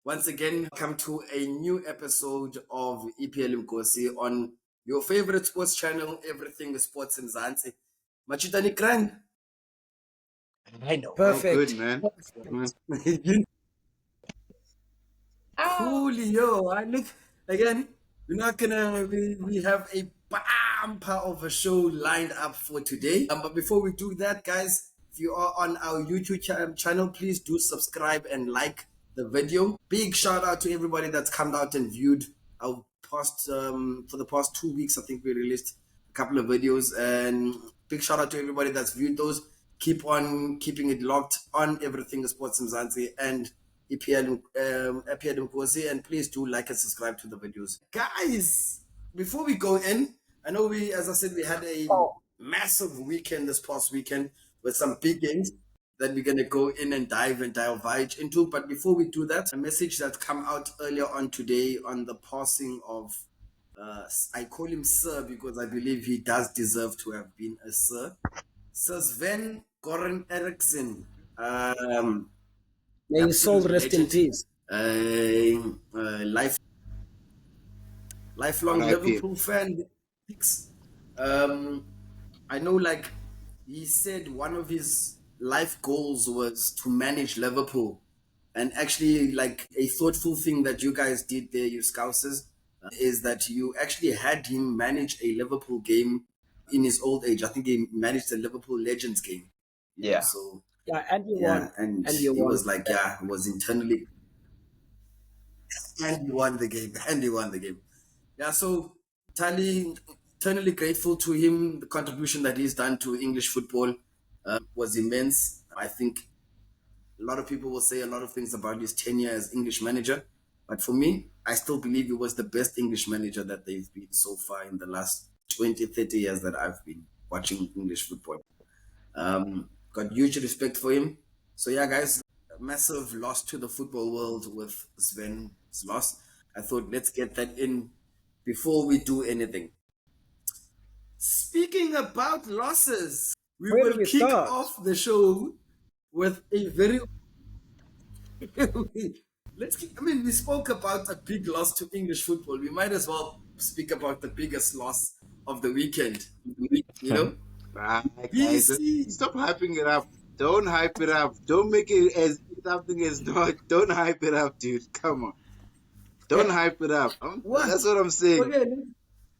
Once again, come to a new episode of EPL Mgosi on your favorite sports channel, Everything is Sports in Zanzi. Machitani Krang. I know. Perfect. Oh, good, man. Coolio. I look again. We're not gonna. We have a bumper of a show lined up for today. But before we do that, guys, if you are on our YouTube channel, please do subscribe and like the video. Big shout out to everybody that's come out and viewed our past for the past 2 weeks. I think we released a couple of videos, and big shout out to everybody that's viewed those. Keep on keeping it locked on Everything is Sports Mzansi and EPL Mgosi, and please do like and subscribe to the videos. Guys, before we go in, I know as I said, we had a massive weekend this past weekend with some big games that we're going to go in and dive into. But before we do that, a message that come out earlier on today on the passing of, I call him Sir because I believe he does deserve to have been a Sir. Sir Sven Goran Eriksson. May his soul rest in peace. Lifelong Liverpool fan. I know, like, he said one of his life goals was to manage Liverpool. And actually, like, a thoughtful thing that you guys did there, you Scousers, is that you actually had him manage a Liverpool game in his old age. I think he managed the Liverpool Legends game. Yeah. So yeah, and you won. And you he won. was like, yeah, he was internally, and he won the game. Yeah, so eternally grateful to him. The contribution that he's done to English football was immense. I think a lot of people will say a lot of things about his tenure as English manager, but for me, I still believe he was the best English manager that they've been so far in the last 20, 30 years that I've been watching English football. Got huge respect for him. So yeah, guys, a massive loss to the football world with Sven's loss. I thought let's get that in before we do anything. Speaking about losses, we Where will do we kick start? off the show with a very we spoke about a big loss to English football. We might as well speak about the biggest loss of the weekend. You know? Guys, stop hyping it up. Don't hype it up. Don't make it as something is not. Don't hype it up, dude. Come on. Don't hype it up. That's what I'm saying.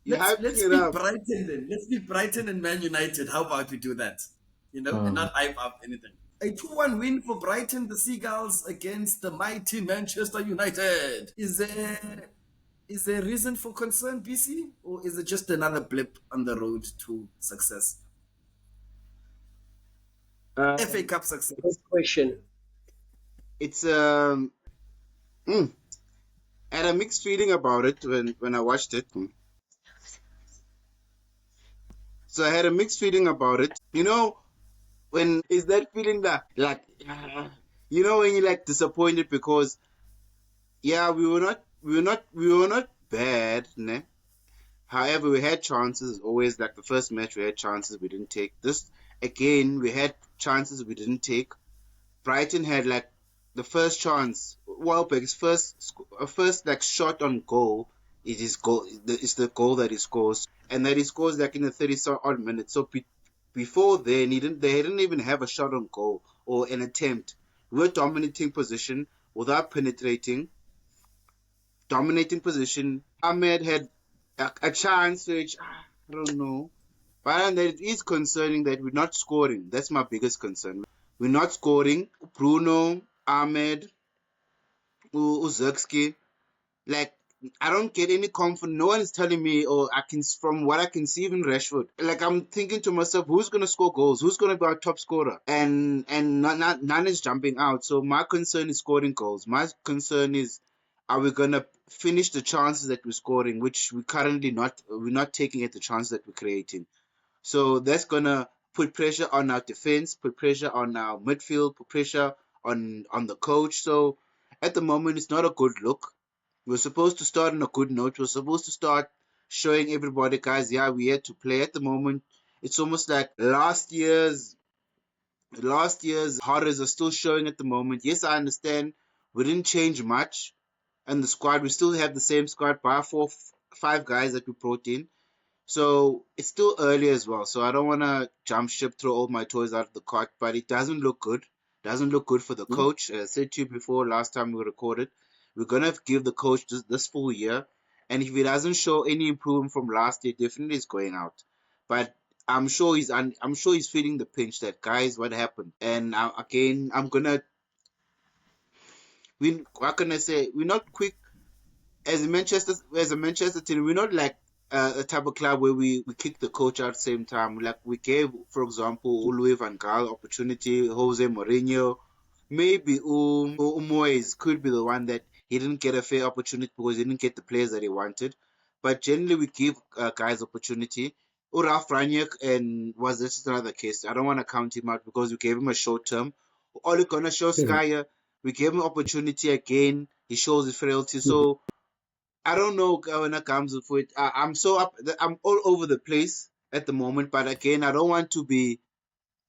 Okay, let's speak Brighton then. Let's speak Brighton and Man United. How about we do that? You know, and not hype up anything. A 2-1 win for Brighton, the Seagulls, against the mighty Manchester United. Is there reason for concern, BC? Or is it just another blip on the road to success? FA Cup success. Good question. It's I had a mixed feeling about it when I watched it. So I had a mixed feeling about it. You know, when is that feeling that like you know when you're like disappointed because yeah we were not bad, né? However, we had chances. Always, like the first match, we had chances we didn't take. This again, we had chances we didn't take. Brighton had like the first chance. Welbeck's first like shot on goal. It is goal. It's the goal that he scores, and that he scores like in the 30-odd minutes. So before then, they didn't even have a shot on goal or an attempt. We were dominating position without penetrating. Dominating position. Ahmed had a chance, which I don't know. But it is concerning that we're not scoring. That's my biggest concern. We're not scoring. Bruno, Ahmed, Uzurski, like I don't get any confidence. No one is telling me, or from what I can see, even Rashford. Like I'm thinking to myself, who's gonna score goals? Who's gonna be our top scorer? And none is jumping out. So my concern is scoring goals. My concern is, are we gonna finish the chances that we're scoring, which we currently not. We're not taking at the chances that we're creating. So that's gonna put pressure on our defense, put pressure on our midfield, put pressure on the coach. So at the moment, it's not a good look. We're supposed to start on a good note. We're supposed to start showing everybody, guys, yeah, we're here to play. At the moment, it's almost like last year's horrors are still showing at the moment. Yes, I understand we didn't change much. and the squad, we still have the same squad, bar 5 guys that we brought in. So it's still early as well. So I don't want to jump ship, throw all my toys out of the cart, but it doesn't look good. Doesn't look good for the Hmm? coach. As I said to you before, last time we recorded, we're gonna give the coach this full year, and if he doesn't show any improvement from last year, definitely is going out. But I'm sure he's feeling the pinch that, guys, what happened? And again, what can I say? We're not quick as a Manchester team, we're not like a type of club where we kick the coach out at the same time. Like we gave, for example, Louis van Gaal opportunity, Jose Mourinho, maybe Moyes could be the one that he didn't get a fair opportunity because he didn't get the players that he wanted. But generally, we give guys opportunity. Ralf Rangnick and was this is another case. I don't want to count him out because we gave him a short term. Ole Gunnar Solskjaer, we gave him opportunity again. He shows his frailty. So I don't know when it comes to it. I'm so up. I'm all over the place at the moment. But again, I don't want to be.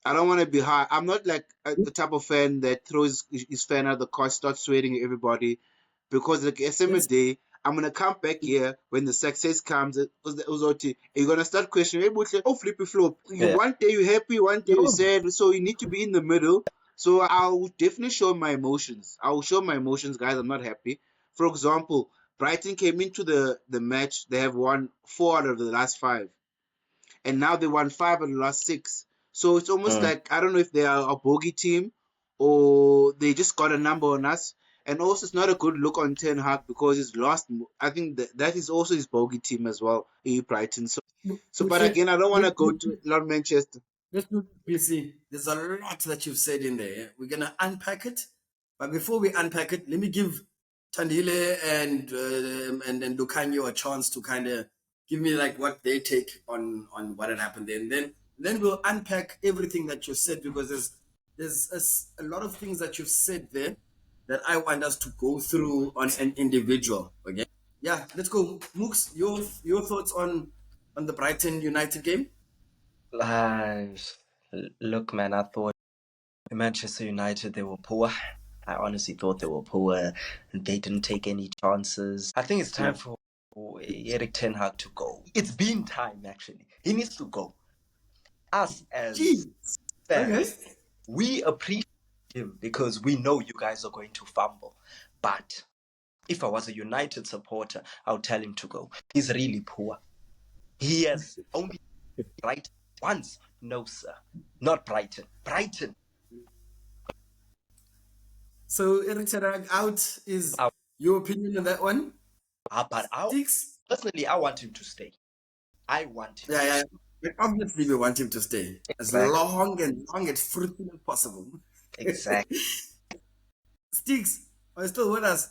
I don't want to be hard. I'm not like the type of fan that throws his fan out of the car, starts sweating at everybody, because like at the end of Let's, the day, I'm gonna come back here when the success comes. You're gonna start questioning. Hey, Butle, oh, flippy flop. You Yeah. one day you're happy, one day you're yo, sad. So you need to be in the middle. So I'll definitely show my emotions. I will show my emotions, guys. I'm not happy. For example, Brighton came into the match. They have won 4 out of the last 5, and now they won 5 of the last 6. So it's almost Mm. like I don't know if they are a bogey team or they just got a number on us. And also, it's not a good look on Ten Hag because he's lost. I think that is also his bogey team as well, Brighton. So, but let, again, I don't want let, to go to Lord Manchester. let's do PC. There's a lot that you've said in there. Yeah? We're gonna unpack it, but before we unpack it, let me give Tandile and Lucanio a chance to kind of give me like what they take on what had happened there, and then we'll unpack everything that you said because there's a lot of things that you've said there that I want us to go through on an individual. Okay, yeah, let's go. Mooks, your thoughts on the Brighton United game? Uh, Look, man, I thought Manchester United, they were poor. I honestly thought they were poor. They didn't take any chances. I think it's time for Erik Ten Hag to go. It's been time, actually. He needs to go. Us as Gee, okay. fans, we appreciate him because we know you guys are going to fumble. But if I was a United supporter, I would tell him to go. He's really poor. He has only Brighton once. No, sir. Not Brighton. Brighton. So Eric Ten out is Out. your opinion on that one? But Six? personally, I want him to stay. I want him Yeah, to yeah. stay. But obviously we want him to stay as Exactly. long as fruitful as possible. Exactly. Sticks, are you still with us? I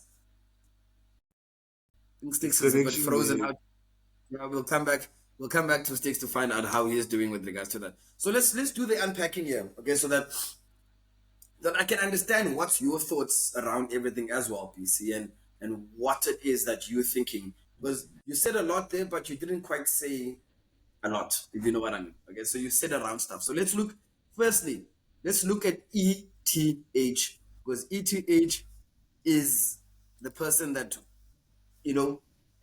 think Sticks is a bit Connection frozen there. out. Yeah, we'll come back. We'll come back to Sticks to find out how he is doing with regards to that. So let's do the unpacking here, okay? So that I can understand what's your thoughts around everything as well, PC, and what it is that you're thinking. Because you said a lot there, but you didn't quite say a lot, if you know what I mean. Okay, so you said around stuff. So firstly, let's look at ETH, because ETH is the person that,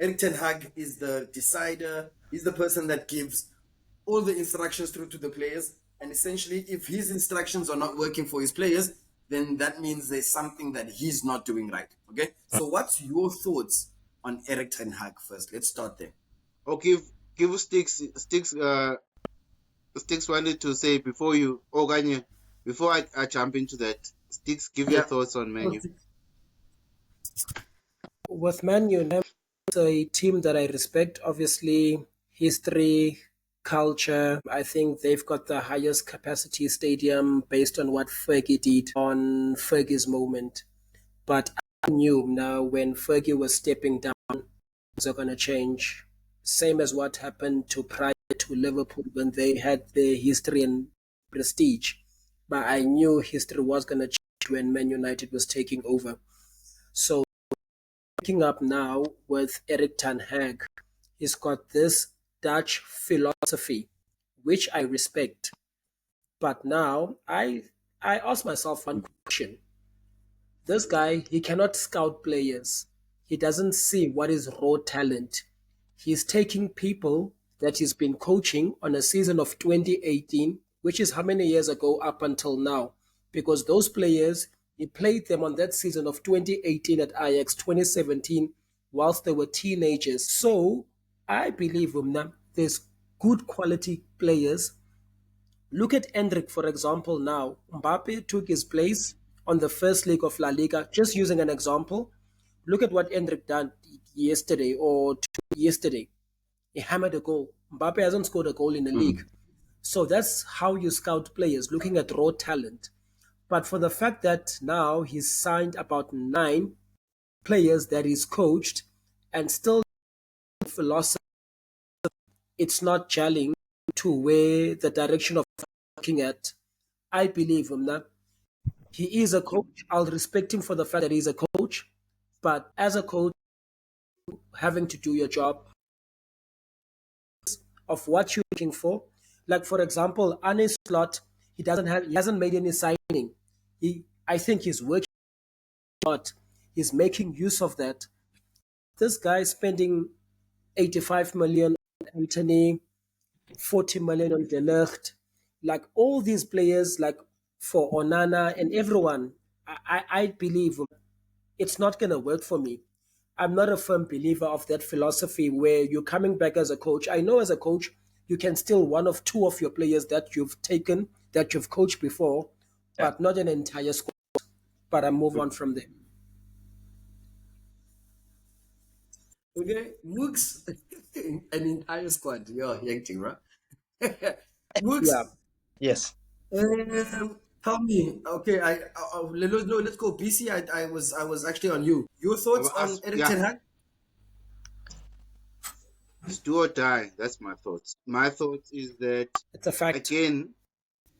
Eric Ten Hag is the decider. He's the person that gives all the instructions through to the players. And essentially, if his instructions are not working for his players, then that means there's something that he's not doing right. Okay. So, what's your thoughts on Eric Ten Hag first? Let's start there. Or give Sticks wanted to say before you, Ganya, before I jump into that. Sticks, give your Yeah. thoughts on menu. With Man United, it's a team that I respect. Obviously, history, culture. I think they've got the highest capacity stadium based on what Fergie did on Fergie's moment. But I knew now when Fergie was stepping down, things are going to change. Same as what happened to prior to Liverpool when they had their history and prestige. But I knew history was going to change when Man United was taking over. So picking up now with Eric Ten Hag, he's got this Dutch philosophy, which I respect. But now I ask myself one question. This guy, he cannot scout players. he doesn't see what is raw talent. He's taking people that he's been coaching on a season of 2018, which is how many years ago up until now? Because those players, he played them on that season of 2018 at Ajax, 2017, whilst they were teenagers. So I believe, Umna, there's good quality players. Look at Endrick, for example, now. Mbappe took his place on the first leg of La Liga, just using an example. Look at what Endrick done yesterday or yesterday. He hammered a goal. Mbappe hasn't scored a goal in the league. So that's how you scout players, looking at raw talent. But for the fact that now he's signed about 9 players that he's coached and still philosophy, it's not gelling to where the direction of looking at. I believe him that he is a coach. I'll respect him for the fact that he's a coach. But as a coach, having to do your job of what you're looking for. Like for example, Arne Slot, he hasn't made any signing. I think he's working hard. He's making use of that. This guy spending 85 million on Anthony, 40 million on De Ligt, like all these players, like for Onana and everyone, I believe it's not going to work for me. I'm not a firm believer of that philosophy where you're coming back as a coach. I know as a coach, you can still one of two of your players that you've taken, that you've coached before, Yeah. but not an entire squad. But I move on from there. Okay, Mooks, an entire squad. You're acting, right? Mooks, Yeah, Yes. tell me. Okay, let's go. BC, I was actually on you. Your thoughts on Eric Yeah, Ten Hag? it's do or die. That's my thoughts. My thoughts is that it's a fact. again,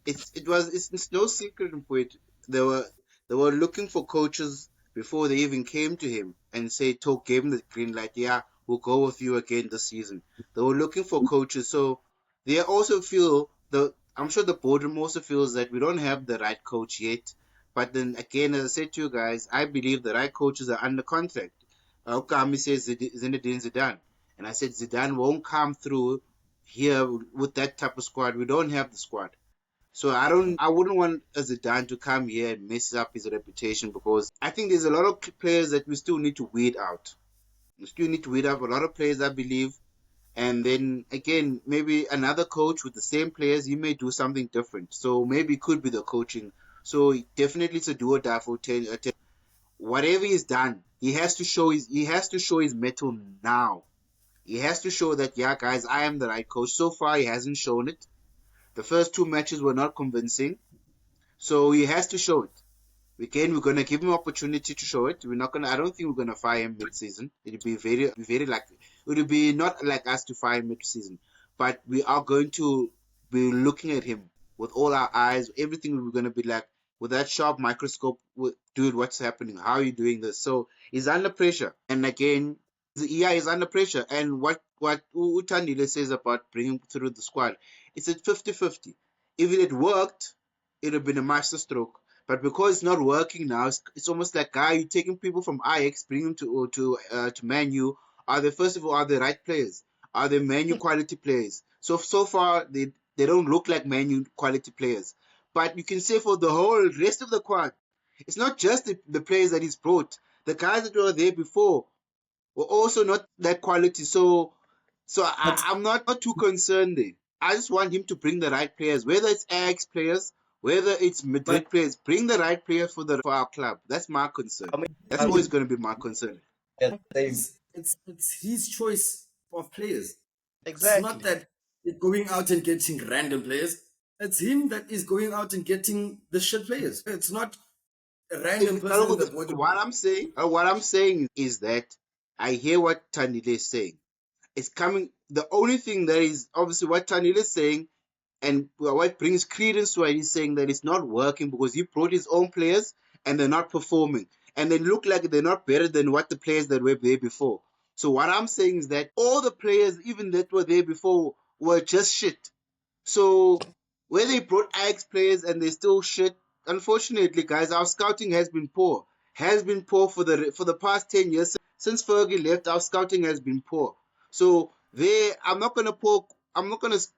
it's no secret for it. They were they were looking for coaches before they even came to him and say talk gave him the green light. Yeah, we'll go with you again this season. They were looking for coaches, so they also feel the. I'm sure the boardroom also feels that we don't have the right coach yet. But then again, as I said to you guys, I believe the right coaches are under contract. Okami says Zinedine Zidane, and I said Zidane won't come through here with that type of squad. We don't have the squad. So I wouldn't want Zidane to come here and mess up his reputation because I think there's a lot of players that we still need to weed out. We still need to weed out a lot of players, I believe. And then again, maybe another coach with the same players, he may do something different. So maybe it could be the coaching. So definitely it's a do or die for whatever he's done. He has to show his mettle now. He has to show that yeah, guys, I am the right coach. So far, he hasn't shown it. The first 2 matches were not convincing. So he has to show it. Again, we're gonna give him opportunity to show it. We're not gonna. I don't think we're gonna fire him mid-season. It'd be very likely. It would be not like us to fire him mid-season, but we are going to be looking at him with all our eyes. Everything we're gonna be like with that sharp microscope. Dude, what's happening? How are you doing this? So he's under pressure, and again, yeah, he's under pressure. And what Utandile says about bringing through the squad, it's at 50-50. If it had worked, it would have been a masterstroke. But because it's not working now, it's almost like you taking people from Ajax, bringing them to Man U. Are they first of all are they right players? Are they Man U quality players? So far they don't look like Man U quality players. But you can say for the whole rest of the squad, it's not just the players that he's brought. The guys that were there before were also not that quality. So But I'm not too concerned there. I just want him to bring the right players, whether it's Ajax players, whether it's but Madrid players, bring the right players for our club. That's my concern. I mean, That's I always mean, going to be my concern. yeah, same. it's his choice of players. It's not Exactly. that they're going out and getting random players. It's him that is going out and getting the shit players. It's not a random person in the board. What I'm saying is that I hear what Tanile is saying. It's coming. The only thing that is obviously what Tanile is saying and what brings credence to what he's saying that it's not working because he brought his own players and they're not performing. And they look like they're not better than what the players that were there before. So what I'm saying is that all the players, even that were there before, were just shit. So where they brought Ajax players and they're still shit, unfortunately, guys, our scouting has been poor. Has been poor for the past 10 years since Fergie left, our scouting has been poor. So there, I'm not gonna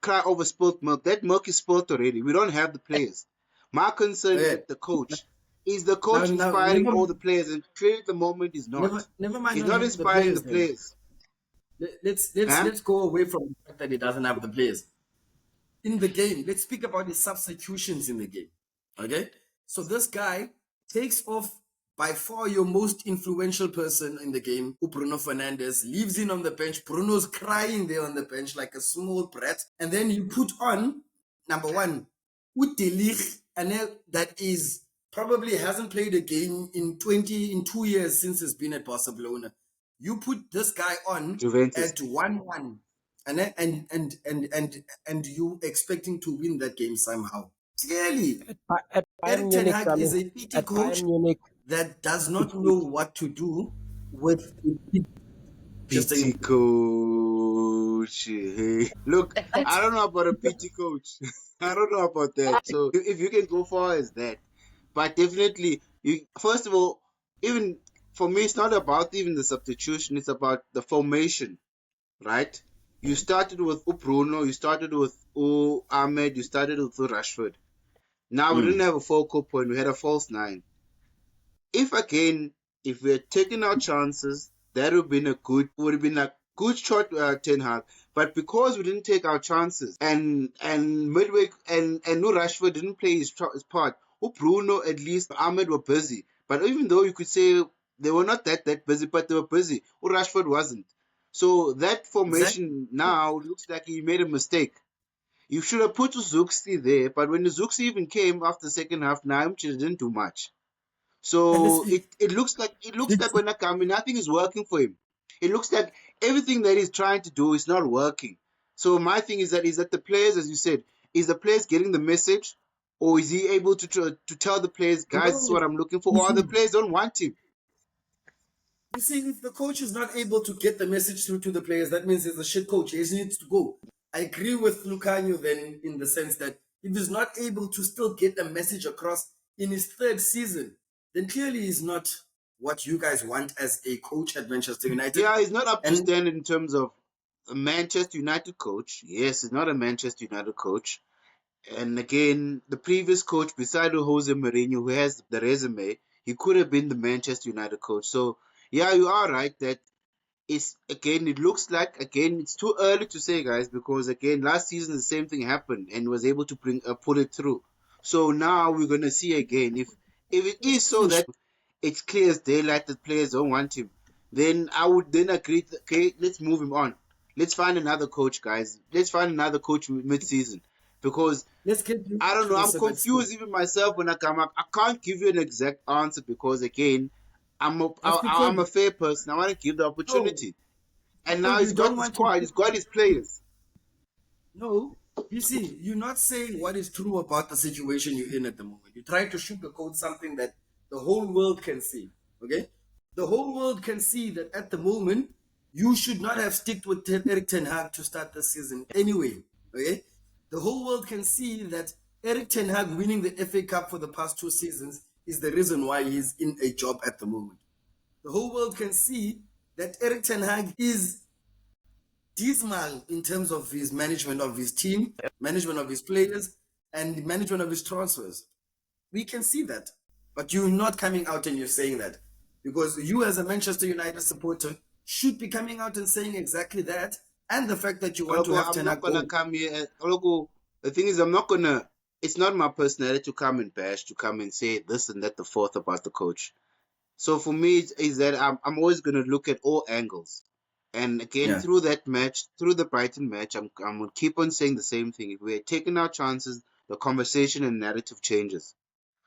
cry over spilt milk. That milk is spilt already. We don't have the players. My concern is Okay. with the coach. Is the Now, coach now, inspiring all the players? And clearly, at the moment, he's not. never mind He's on not having the inspiring the players then. players. Huh? Let's go away from the fact that he doesn't have the players. In the game, let's speak about the substitutions in the game. Okay? So this guy takes off by far your most influential person in the game, Bruno Fernandes, leaves in on the bench. Bruno's crying there on the bench like a small brat. And then you put on, number one, Udelich, and that is probably hasn't played a game in 2 years since he's been at Barcelona. You put this guy on Juventus. at 1-1, and you expecting to win that game somehow. Clearly, At Erik Bayern Ten Munich, Hag is a PT at coach Bayern Munich, that does not know what to do with PT coach. Hey. Look, I don't know about a PT coach. I don't know about that. So if you can go far as that, but definitely, first of all, even for me, it's not about even the substitution. It's about the formation, right? You started with Bruno, you started with Ahmed, you started with Rashford. Now we didn't have a focal point. We had a false nine. If we had taken our chances, that would have been a good shot, Ten Hag. But because we didn't take our chances, and midway, and no Rashford didn't play his part, Bruno, at least Ahmed were busy. But even though you could say they were not that busy, but they were busy. Rashford wasn't. So that exactly. formation now looks like he made a mistake. You should have put Zuxi there, but when Zuxi even came after the second half, Naimchi didn't do much. And So it looks like when I come in, nothing is working for him. It looks like everything that he's trying to do is not working. So my thing is that the players, as you said, is the players getting the message, or is he able to tell the players, guys, this is no, what I'm looking for, you or the see, players don't want him? you see, if the coach is not able to get the message through to the players, that means he's a shit coach. He needs to go. I agree with Lucanio then in the sense that if he's not able to still get the message across in his third season, then clearly he's not what you guys want as a coach at Manchester United. Yeah, he's not up to And standard in terms of a Manchester United coach. Yes, he's not a Manchester United coach. And again, the previous coach, beside Jose Mourinho, who has the resume, he could have been the Manchester United coach. So, yeah, you are right that it looks like, again, it's too early to say, guys, because again, last season the same thing happened and was able to pull it through. So now we're going to see again. If it is so that it's clear as daylight that players don't want him, then I would then agree, okay, let's move him on. Let's find another coach, guys. Let's find another coach mid-season. Because let's get I don't to know, the I'm seventh still. confused even myself when I come up. I can't give you an exact answer because again, That's I'm because a fair person. I want to give the no, opportunity. And now because he's you got don't the want to. squad, he's got his players. No, you see, you're not saying what is true about the situation you're in at the moment. You try to sugarcoat something that the whole world can see. Okay, the whole world can see that at the moment you should not have sticked with Eric Ten Hag to start the season anyway. Okay, the whole world can see that Eric Ten Hag winning the FA Cup for the past 2 seasons is the reason why he's in a job at the moment. The whole world can see that Eric Ten Hag is dismal in terms of his management of his team, management of his players, and the management of his transfers. We can see that. But you're not coming out and you're saying that. Because you, as a Manchester United supporter, should be coming out and saying exactly that. And the fact that you want to Logo, have I'm Ten not Hag gonna go. come here. Logo, the thing is, I'm not gonna. It's not my personality to come and bash, to come and say this and that, the fourth about the coach. So for me, is that I'm always gonna look at all angles. And again, Yeah. through that match, through the Brighton match, I'm gonna keep on saying the same thing. If we're taking our chances, the conversation and narrative changes.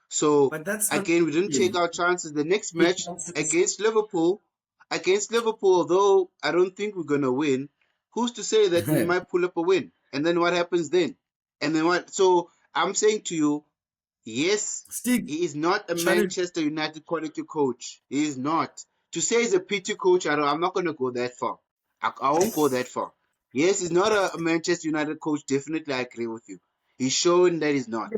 So But that's not again, we didn't take really our chances. The next take match chances. against Liverpool, although I don't think we're gonna win, who's to say that we might pull up a win? And then what happens then? And then what? So I'm saying to you, yes, Stig, he is not a challenge. Manchester United quality coach. He is not. To say he's a PT coach, I'm not gonna go that far. I won't go that far. Yes, he's not a Manchester United coach. Definitely, I agree with you. He's showing that he's not.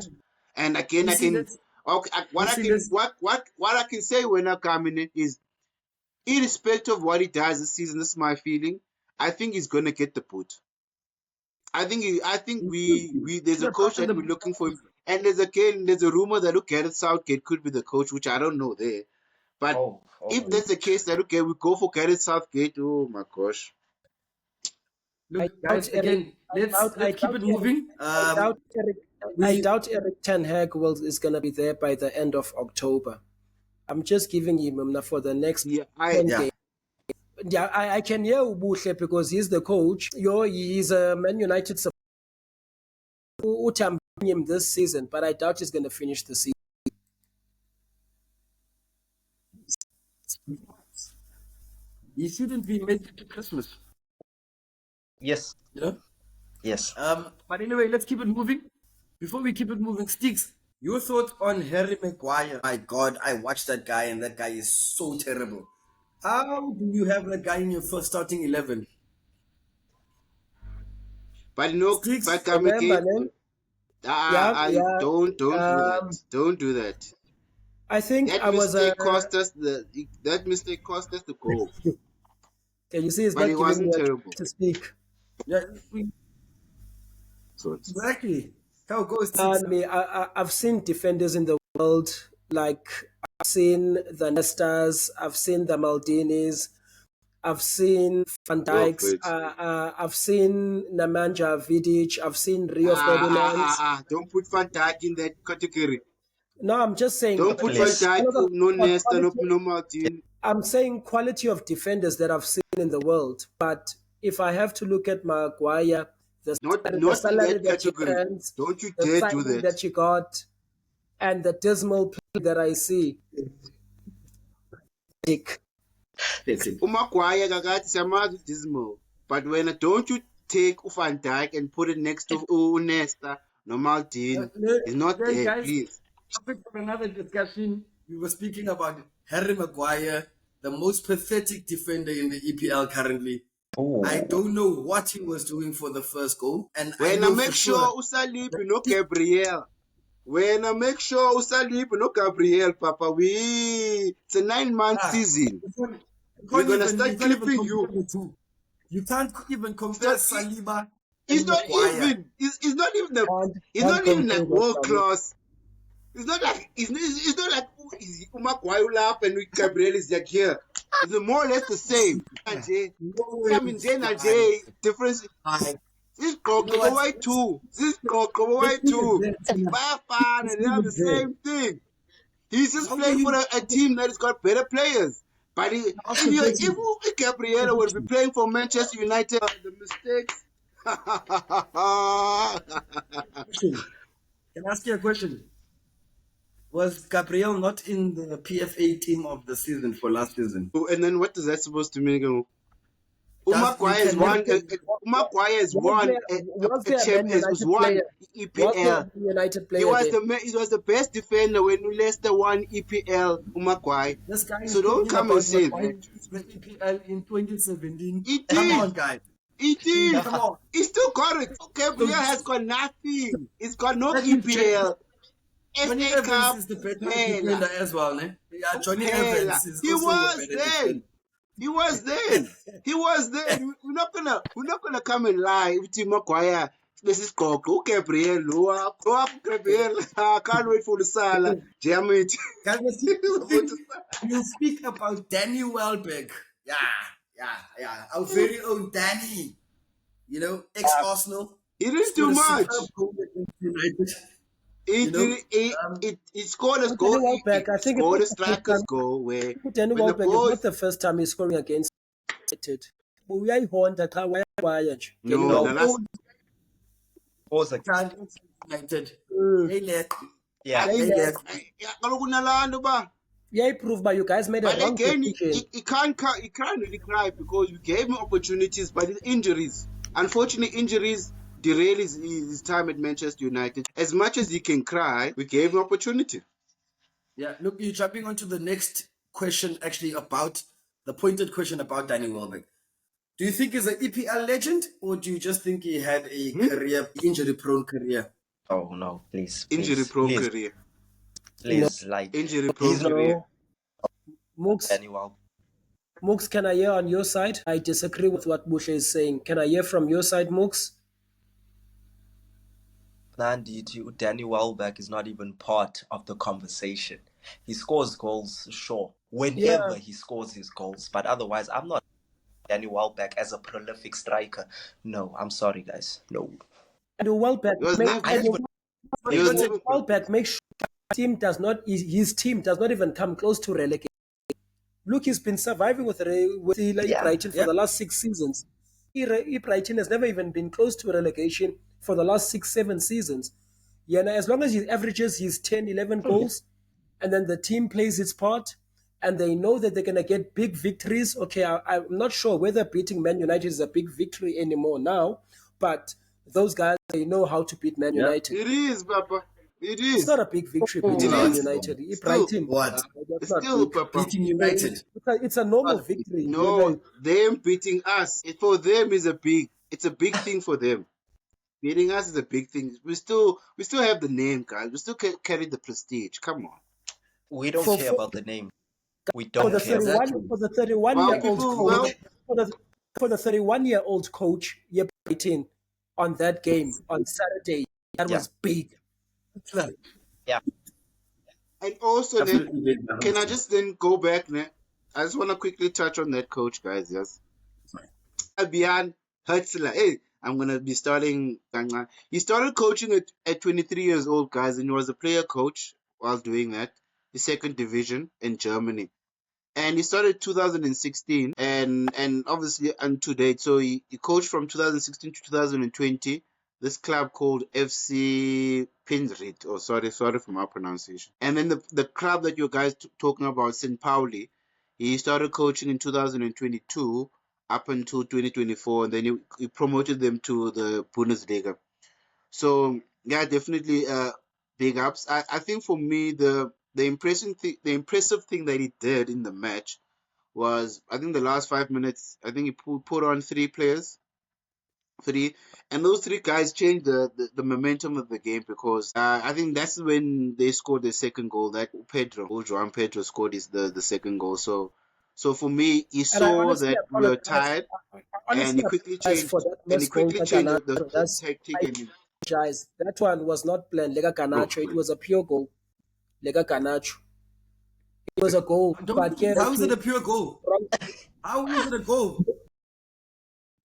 And again, You I see, can that's okay, you see this. what I can say when I come in is irrespective of what he does this season, this is my feeling. I think he's gonna get the boot. I think we there's a Should have coach gotten that the we're boot. looking for, and there's a rumor that Gareth Southgate could be the coach, which I don't know there. But Oh, if oh. that's the case, that we go for Gareth Southgate. Oh my gosh! I Look, doubt guys, Eric. again, let's keep it Eric. moving. I doubt Eric. I We doubt Eric Ten Hag is gonna be there by the end of October. I'm just giving him for the next Yeah, 10 yeah. games. Yeah, I can hear Ubuhle because he's the coach. He's a Man United supporter him this season, but I doubt he's going to finish the season. He shouldn't be made to Christmas. Yes, You know? yes. But anyway, let's keep it moving. Before we keep it moving, Sticks, your thought on Harry Maguire? My God, I watched that guy, and that guy is so terrible. How do you have that guy in your first starting 11? but no, but Sticks, come again. Yeah, I yeah. don't do that. Um, Don't do that. I think That I was mistake cost us the goal. you see, he's But not it giving me wasn't a terrible. chance to speak. yeah, So it's, exactly. How goes Sticks? I've seen defenders in the world, like I've seen the Nestas, I've seen the Maldinis, I've seen Van go Dijks, for it. I've seen Nemanja Vidic, I've seen Rio Ferdinand. Don't put Van Dijk in that category. No, I'm just saying. Don't put Van Please. Dijk, no Nesta, no Quality, Martin. I'm saying quality of defenders that I've seen in the world. But if I have to look at Maguire, the Not in salary that that he category. earns, Don't you the dare do signing that. that you got, and the dismal play that I see. Maguire kakati siyamazi dismal. But when don't you take Van Dijk and put it next to Nesta, no Martin. It's not Okay, there, guys, please. topic for another discussion. We were speaking about Harry Maguire, the most pathetic defender in the EPL currently. Oh. I don't know what he was doing for the first goal, and I When I know make for sure Usalipi no Gabriel. When I make sure Usalipi no Gabriel, Papa, it's a 9-month season. We're gonna start clipping you. You can't even compare It's Saliba It's and not Maguire. even. It's not even the. It's Can't not even compare like that, world Saliba. class. It's not like. It's not like Umaguayu lap and Gabriel is like here. It's more or less the same. Coming difference. I, This you know what? White too. This White too. Bafan and they have the same thing. He's just How do playing for you a team that has got better players. But ask a question? if Gabriel would be playing for Manchester United, the mistakes. Question. Can I ask you a question? Was Gabriel not in the PFA team of the season for last season? And then what is that supposed to mean? You Umaguaye has can won. never get Umaguaye has won Was a there a Man champions. Was United won player? Was there EPL. a Man United He player was there? he was the best defender when Leicester won EPL. Umaguaye. this guy. So don't come and say that. The EPL in 2017. He Come did. on, guys. He did. Come on. He still got it. Gabriel has got nothing. He's got no Let me EPL. Johnny FA Evans Cup. is the better Hela. defender as well, ne? Yeah, Johnny Hela. Evans is He also was a better then. defender. He was then. He was then. We're not gonna come and lie with Tim Maguire. This is Coco Gabriel. Gabriel. I can't wait for the Salah. Damn it. Guys, we'll speak about Danny Welbeck. Yeah. Our very own Danny. You know, ex-Arsenal. He didn't do Scored a much. superb goal against United. He You know, did. It scored a Danny goal. Welbeck, I It think it's scored not a the first striker's time. goal where Danny when the Welbeck is boys. not the first time he's scoring against United. Uyayihonda cha wayagwaya nje. Danny No, Welbeck. the last. Was like, United. Mm. They left. yeah. They left. Kaloku nalando ba. Prove but you guys made a But wrong again, decision. he can't really cry because we gave him opportunities, but his injuries. Unfortunately, injuries derail his time at Manchester United. As much as he can cry, we gave him opportunity. Yeah, look, you're jumping onto the next question actually about the pointed question about Danny Welbeck. Do you think he's an EPL legend or do you just think he had a career, injury-prone career? Oh no, please. Injury-prone please, career. Please, like Injury-prone he's not career. Mooks, Danny Welbeck. Mooks, can I hear on your side? I disagree with what Bushe is saying. Can I hear from your side, Mooks? Nandi, Danny Welbeck is not even part of the conversation. He scores goals, sure, whenever Yeah. he scores his goals, but otherwise, I'm not Danny Welbeck as a prolific striker. No, I'm sorry, guys. No. And Welbeck, He was never. I even He was never. Welbeck make sure his team does not even come close to relegation. Look, he's been surviving with Brighton for the last 6 seasons. Brighton has never even been close to relegation for the last 6, 7 seasons. Yeah, and as long as he averages his 10, 11 goals, and then the team plays its part, and they know that they're going to get big victories. Okay, I'm not sure whether beating Man United is a big victory anymore now, but those guys, they know how to beat Man United. It is, Papa. It It's is. not a big victory Oh, beating It Man is. United. Still, Brighton, what? that's not Still, big. Papa. Beating United. It's a normal victory. No, them beating us. For them is it's a big thing for them. Beating us is a big thing. We still have the name, guys. We still carry the prestige. Come on. we don't For- care for- about the name. We For don't the care. 31 for the 31-year-old coach, for the 31-year-old coach, Brighton on that game on Saturday, that was big. Yeah. And also, then, Absolutely big, man. can I just then go back? I just want to quickly touch on that coach, guys. Yes. Beyond Hertzler. Hey, I'm going to be starting. He started coaching at 23 years old, guys, and he was a player coach while doing that, the second division in Germany. And he started 2016 and obviously to date. So he coached from 2016 to 2020 this club called FC Pinzrit. Oh, sorry for my pronunciation. And then the club that you guys talking about, St. Pauli, he started coaching in 2022 up until 2024, and then he promoted them to the Bundesliga. So yeah, definitely big ups. I think for me the impressive thing that he did in the match was, I think, the last 5 minutes. I think he put on three, and those three guys changed the momentum of the game, because I think that's when they scored the second goal. That João Pedro scored the second goal. So for me, he And I saw honestly that we were tired, and he quickly apologize changed for that missed goal. the tactic. I apologize. That one was not planned. Lega Garnacho. It was a pure goal. Lega Garnacho. It was a goal. But How is it a pure goal? How is it a goal?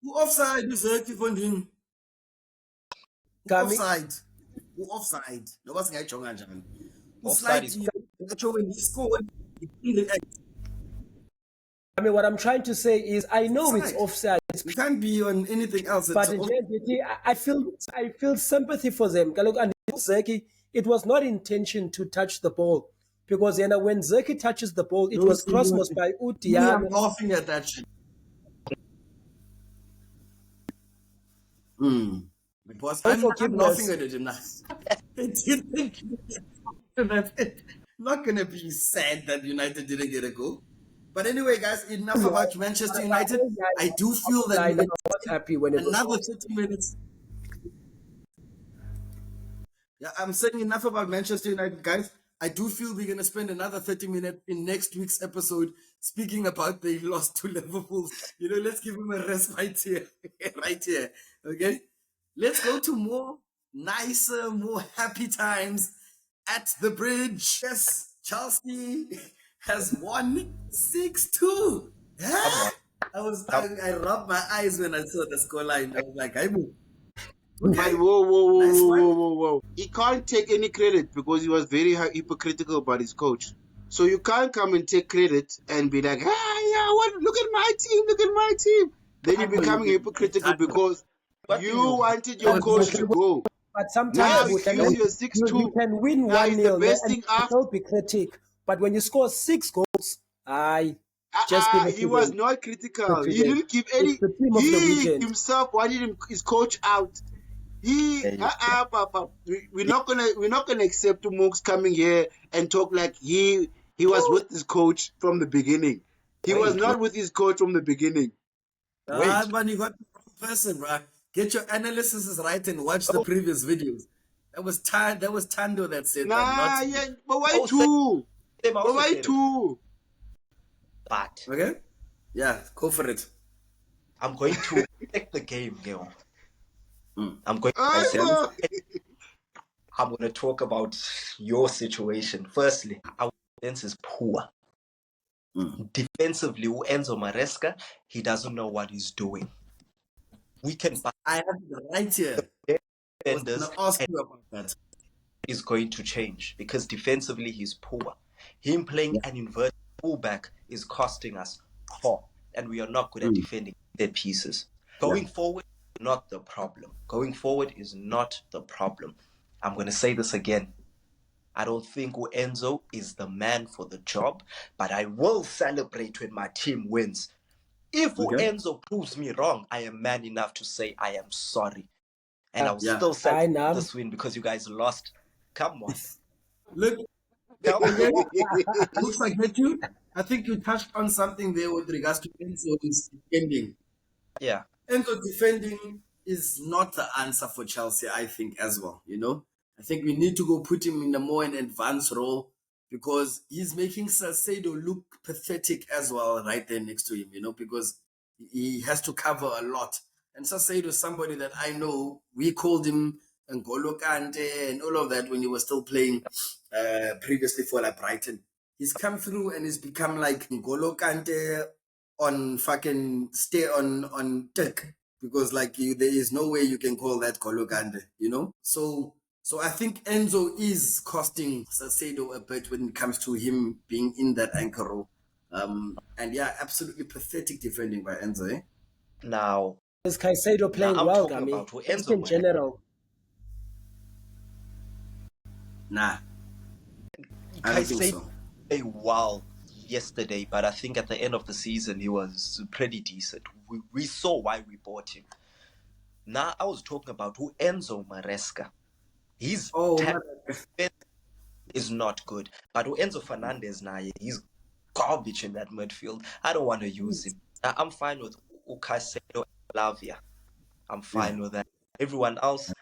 Who offside is Funding? Who offside? Who offside? No, what's going on? Offside is When he scored, I mean, what I'm trying to say is, I know it's offside. We can't be on anything else. But I feel sympathy for them. And Zeki, it was not intention to touch the ball, because when Zeki touches the ball, it was crossed by Utian. I'm laughing at that shit. Because I'm laughing at it now. Not gonna be sad that United didn't get a goal. But anyway, guys, enough about Manchester United. I do feel that I was happy when it was another 30 minutes. Yeah, I'm saying enough about Manchester United, guys. I do feel we're going to spend another 30 minutes in next week's episode speaking about they lost to Liverpool. Let's give them a respite here, right here. Okay? Let's go to more nicer, more happy times at the bridge. Yes, Chelsea has won 6-2. Huh? I rubbed my eyes when I saw the scoreline. I was like, I move. Okay. But whoa. He can't take any credit, because he was very hypocritical about his coach. So you can't come and take credit and be like, look at my team. Then you're becoming hypocritical because you wanted your coach to go. But sometimes now you can win 1-0 and still be critic. But when you score 6 goals, he was not critical. He didn't give any. He himself wanted his coach out. Papa, we're not gonna accept Mooks coming here and talk like he was with his coach from the beginning. He was not with his coach from the beginning. Man, you got the person, bro. Get your analysis right and watch the previous videos. That was Tando that said that. But why two? But why two? But okay, Yeah, go for it. I'm going to take the game, girl. Mm. I'm going to Oh, dissect. boy. I'm going to talk about your situation. Firstly, our defense is poor. Mm. Defensively, Enzo Maresca, he doesn't know what he's doing. We can buy I have the right here. I was defenders going to ask and you about that. is going to change because defensively he's poor. Him playing Yeah. an inverted fullback is costing us core, and we are not good at Mm. defending their pieces. Yeah. Going forward, not the problem. Going forward is not the problem. I'm going to say this again. I don't think Enzo is the man for the job, but I will celebrate when my team wins. If Okay. Enzo proves me wrong, I am man enough to say I am sorry. And I'll Yeah. still I celebrate know. this win because you guys lost. Come on. Look, Come again, on. looks like get you. I think you touched on something there with regards to Enzo's defending. Yeah. Enzo defending is not the answer for Chelsea, I think, as well. I think we need to go put him in a more an advanced role because he's making Salcedo look pathetic as well, right there next to him, because he has to cover a lot. And Salcedo is somebody that I know. We called him N'Golo Kante and all of that when he was still playing previously for like Brighton. He's come through and he's become like N'Golo Kante on fucking stay on tech because like there is no way you can call that Kologande. So I think Enzo is costing Salcedo a bit when it comes to him being in that anchor role. And yeah, absolutely pathetic defending by Enzo. Now, Is Caicedo playing I'm well, talking Gami? about who Just Enzo in Maresca. general. Nah, I don't think Caicedo so. played well yesterday, but I think at the end of the season he was pretty decent. We saw why we bought him. Now I was talking about who Enzo Maresca. His Oh tactics man. is not good, but who Enzo Fernandez now, he's garbage in that midfield. I don't want to use him. I'm fine with Caicedo and Lavia. I'm Yeah. fine with that. Everyone else,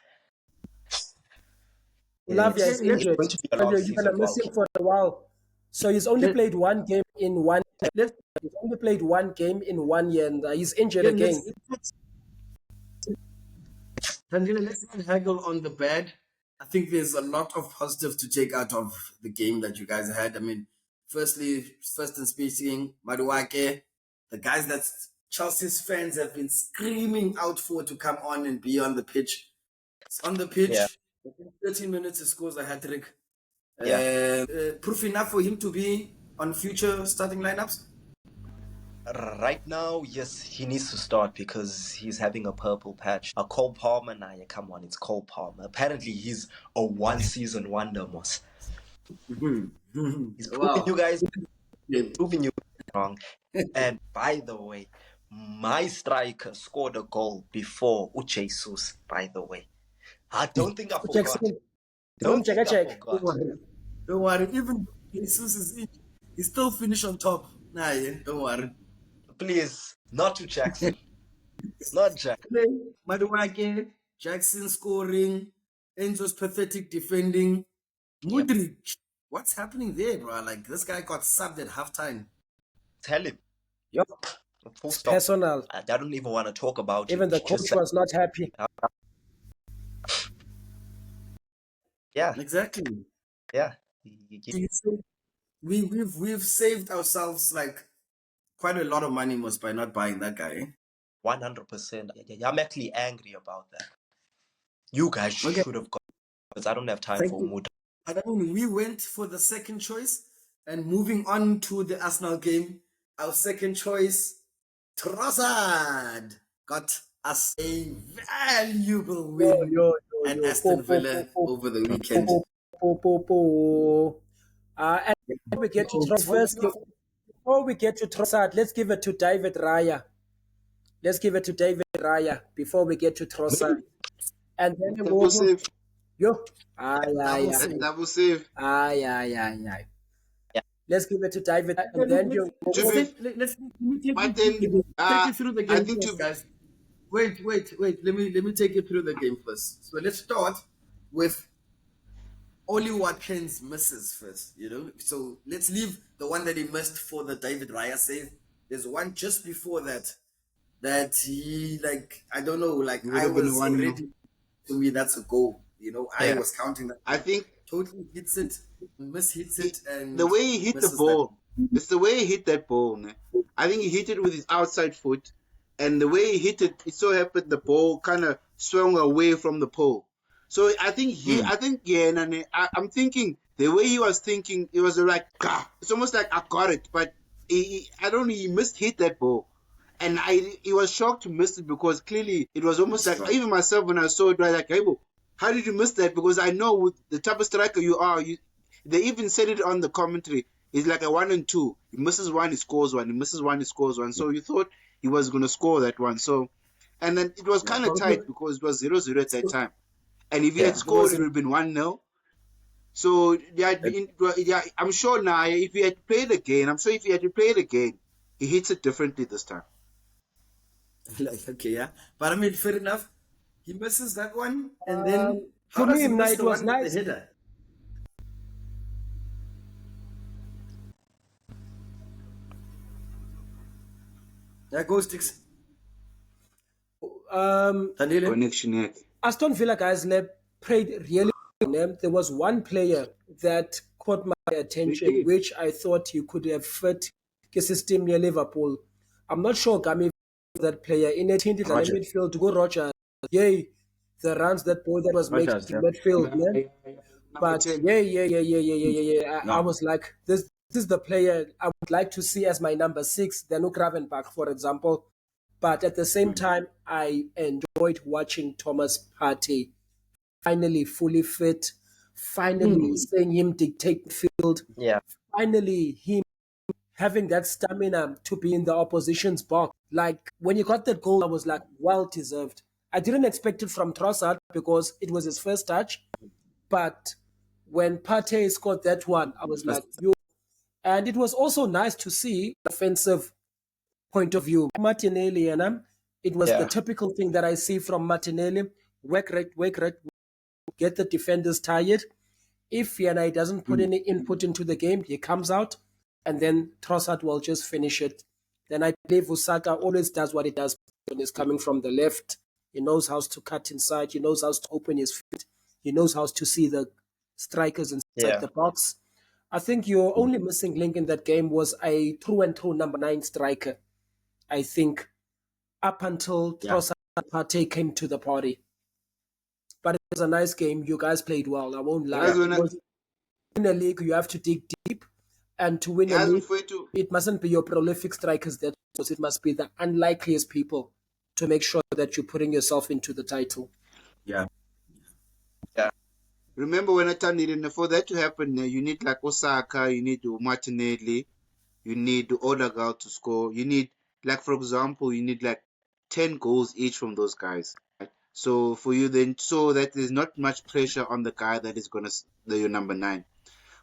Lavia Let, is let, it's injured. going to be a And long you're going to season miss while him for a while. So he's only let, played one game in one. let, He's only played one game in 1 year, and he's injured yeah, again. let's not haggle on the bad. I think there's a lot of positives to take out of the game that you guys had. I mean, first and speaking, Maduake, the guys that Chelsea's fans have been screaming out for to come on and be on the pitch. It's on the yeah, pitch. Within 13 minutes, he scores a hat trick. yeah. Proof enough for him to be on future starting lineups. Right now, yes, he needs to start because he's having a purple patch. A Cole Palmer, nah, yeah, come on, it's Cole Palmer. Apparently, he's a one-season wonder, Moss. He's proving Wow. you guys, Yeah. proving you wrong. And by the way, my striker scored a goal before Jesus, by the way. I don't think I forgot. Jackson, Don't think I check. Don't forgot. worry. Don't worry. Even Jesus is in. He still finish on top. Nah, yeah. Don't worry. Please, not to Jackson. Not Jackson. Maduake, Jackson scoring, Enzo's pathetic defending. Yep. Mudrik, what's happening there, bro? Like this guy got subbed at halftime. Tell him. Yep. Full It's stop. personal. I don't even want to talk about it. Even the Just coach was not happy. yeah, Exactly. yeah. We've saved ourselves like quite a lot of money most by not buying that guy. 100%. I'm actually angry about that. You guys Okay, should have got because I don't have time thank for you. mood. I mean, we went for the second choice, and moving on to the Arsenal game, our second choice, Trossard, got us a valuable win at Aston Villa over the weekend. And before we get to transfers, before we get to Trossard, let's give it to David Raya. Let's give it to David Raya before we get to Trossard. And then Double save. yo, ay, Double ay, save. ay, Double save. ay, ay, ay, ay. Yeah. Let's give it to David, and then you. To be, Let's take but you then, through the game. Take you through the I game think first, guys. Wait. Let me take you through the game first. So let's start with Oli Watkins misses first. So let's leave the one that he missed for the David Raya save. There's one just before that he like I don't know, like It would I have been was 1-0. already to me that's a goal. I Yeah. was counting that I one. think Totally hits it, hits he, it, the and way he hit the misses that. ball, it's the way he hit that ball. Ne? I think he hit it with his outside foot, and the way he hit it, it so happened the ball kind of swung away from the pole. So I think, yeah, I'm thinking the way he was thinking, it was like, "Gah." It's almost like I got it, but I don't know, he missed hit that ball. And he was shocked to miss it because clearly it was almost like, Strong. even myself when I saw it, I was like, hey, bro, how did you miss that? Because I know with the type of striker you are, they even said it on the commentary. It's like a 1 and 2. He misses one, he scores one. He misses one, he scores one. So you thought he was going to score that one. So, and then it was Yeah, kind of but tight because it was 0-0 at that time. And if he had Yeah. it scored, it wasn't would have been 1-0. So yeah, that, yeah, I'm sure now if he had played again, I'm sure if he had to play it again, he hits it differently this time. like okay, yeah. But I mean, fair enough. He misses that one, and then how For does me, he Mna, miss it the was one with the nice. header? Yeah, go sticks. Daniele? Connection here. Aston Villa guys played really well. There was one player that caught my attention, Really? which I thought he could have fit his system near Liverpool. I'm not sure Gami that player in a team that Rogers. midfield to go Roger. Yay, the runs that boy that was making Rogers, in yeah. midfield, Yeah, man. yeah, yeah. Number But 10. yeah, yeah, yeah, yeah, yeah, yeah, yeah, yeah. I No. was like, this is the player I would like to see as my number 6, Danu Gravenbach, for example. But at the same time, I enjoyed watching Thomas Partey finally fully fit, finally seeing him dictate field, Yeah. finally him having that stamina to be in the opposition's box. Like when he got that goal, I was like, well deserved. I didn't expect it from Trossard because it was his first touch, but when Partey scored that one, I was like, yo. And it was also nice to see offensive point of view. Martinelli, it was the Yeah. typical thing that I see from Martinelli. Work rate, get the defenders tired. If Yana doesn't put any input into the game, he comes out and then Trossard will just finish it. Then I believe Usaka always does what he does when he's coming from the left. He knows how to cut inside. He knows how to open his feet. He knows how to see the strikers inside Yeah. the box. I think your only missing link in that game was a through and through number 9 striker. I think up until Yeah. Trossard Partey came to the party. But it was a nice game. You guys played well. I won't lie. Guys, Yeah. when I, Because win a league, you have to dig deep. And to win a guys, league, Mfwetu, it mustn't be your prolific strikers that scores. It must be the unlikeliest people to make sure that you're putting yourself into the title. Yeah. Yeah. remember when I turned it in, for that to happen, you need like Osaka, you need Martinelli, you need Odegaard to score. You need, like, for example, you need like 10 goals each from those guys. So for you then, so that there's not much pressure on the guy that is going to, your number 9.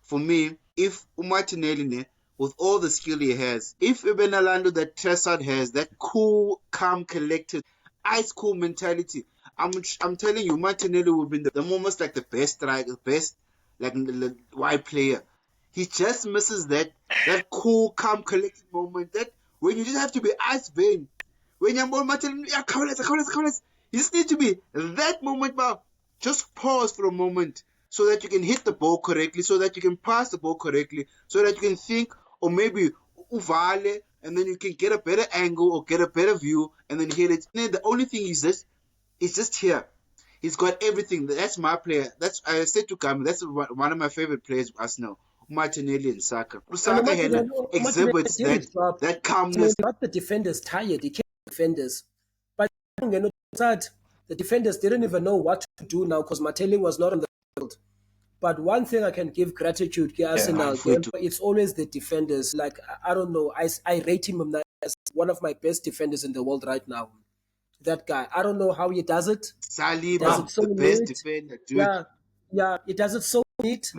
For me, if Martinelli, with all the skill he has, if Ibn Alando that Trossard has, that cool, calm, collected, ice cool mentality, I'm telling you, Martinelli would be the almost like the best striker, best like the wide player. He just misses that cool, calm, collected moment. That when you just have to be ice vein. When you're more Martinelli, yeah, come on. You just need to be that moment, but just pause for a moment so that you can hit the ball correctly, so that you can pass the ball correctly, so that you can think, or maybe uvale, and then you can get a better angle or get a better view, and then hit it. And then the only thing is this, it's just here. He's got everything. That's my player. That's I said to Kami. That's one of my favorite players. Arsenal, Martinelli and Saka. And Saka Henna Martinelli exhibits did his job. that Martinelli calmness. got the defenders tired. He kept the defenders. But the defenders didn't even know what to do now because Martinelli was not on the field. But one thing I can give gratitude to Yeah. Arsenal, it's always the defenders. Like, I don't know, I rate him as one of my best defenders in the world right now. That guy, I don't know how he does it. Does Saliba, it so the best neat. defender, dude. Yeah, yeah, he does it so neat.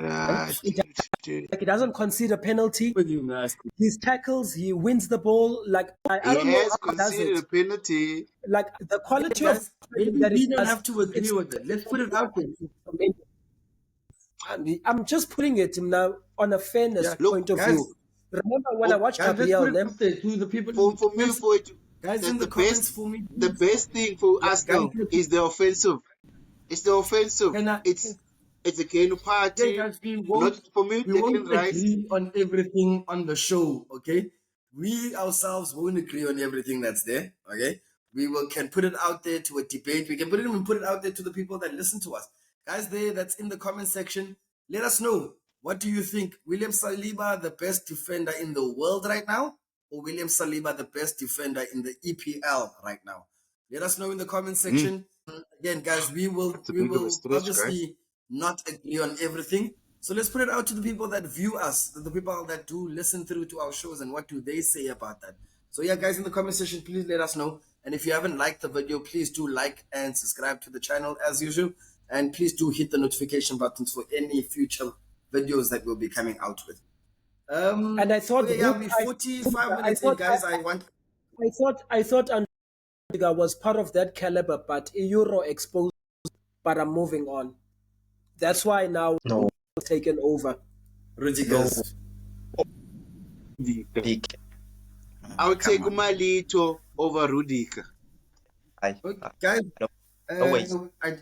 Dude. Like, he doesn't concede a penalty. With you, man. His tackles, he wins the ball. Like, I He don't know has how he does conceded it. a penalty. Like, the quality of Guys, maybe that we is don't have just, to agree it's with it. Let's put it out there. amazing. I'm just putting it now on a fairness Yeah. point Look, of Guys, view. Remember when I Oh, watched Guys, let's put EPL, it out there to the people in the for me, comments. for it, Guys, in the the best comments for me, the please. best thing for Yeah, guys, Arsenal is the offensive. It's the offensive. can I, It's a game again, party. guys, Not for me, we Declan won't Rice. agree on everything on the show, okay? We ourselves won't agree on everything that's there, okay? We will can put it out there to a debate. We can put it out there to the people that listen to us. Guys, there that's in the comment section. Let us know. What do you think? William Saliba the best defender in the world right now? Or William Saliba the best defender in the EPL right now? Let us know in the comment Mm, section. Again, guys, that's a we bit of a will stretch, guys. obviously not agree on everything. So let's put it out to the people that view us, the people that do listen through to our shows, and what do they say about that. So yeah, guys, in the comment section, please let us know. And if you haven't liked the video, please do like and subscribe to the channel as usual. And please do hit the notification buttons for any future videos that we'll be coming out with. and I thought Okay, yeah, we're 45 I minutes in, thought guys. I want I thought Antigua was part of that caliber, but Euro exposed. But I'm moving on. That's why now No, taken over. no, Rudiger's. Rudiger. big. I'll Come take on. Malito over Rudiger. Okay, I guys, no, no ways.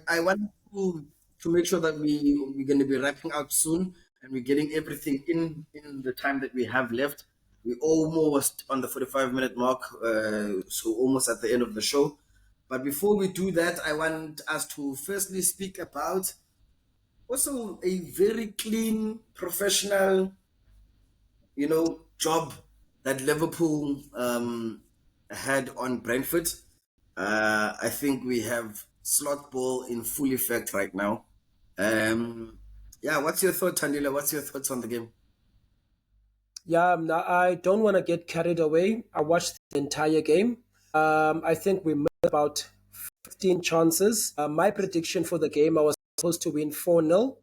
I want to make sure that we're going to be wrapping out soon and we're getting everything in the time that we have left. We're almost on the 45-minute mark, so almost at the end of the show. But before we do that, I want us to firstly speak about also a very clean, professional, job that Liverpool had on Brentford. I think we have slot ball in full effect right now. Yeah, what's your thought, Tandila? What's your thoughts on the game? Yeah, now I don't want to get carried away. I watched the entire game. I think we missed about 15 chances. My prediction for the game, I was supposed to win 4-0,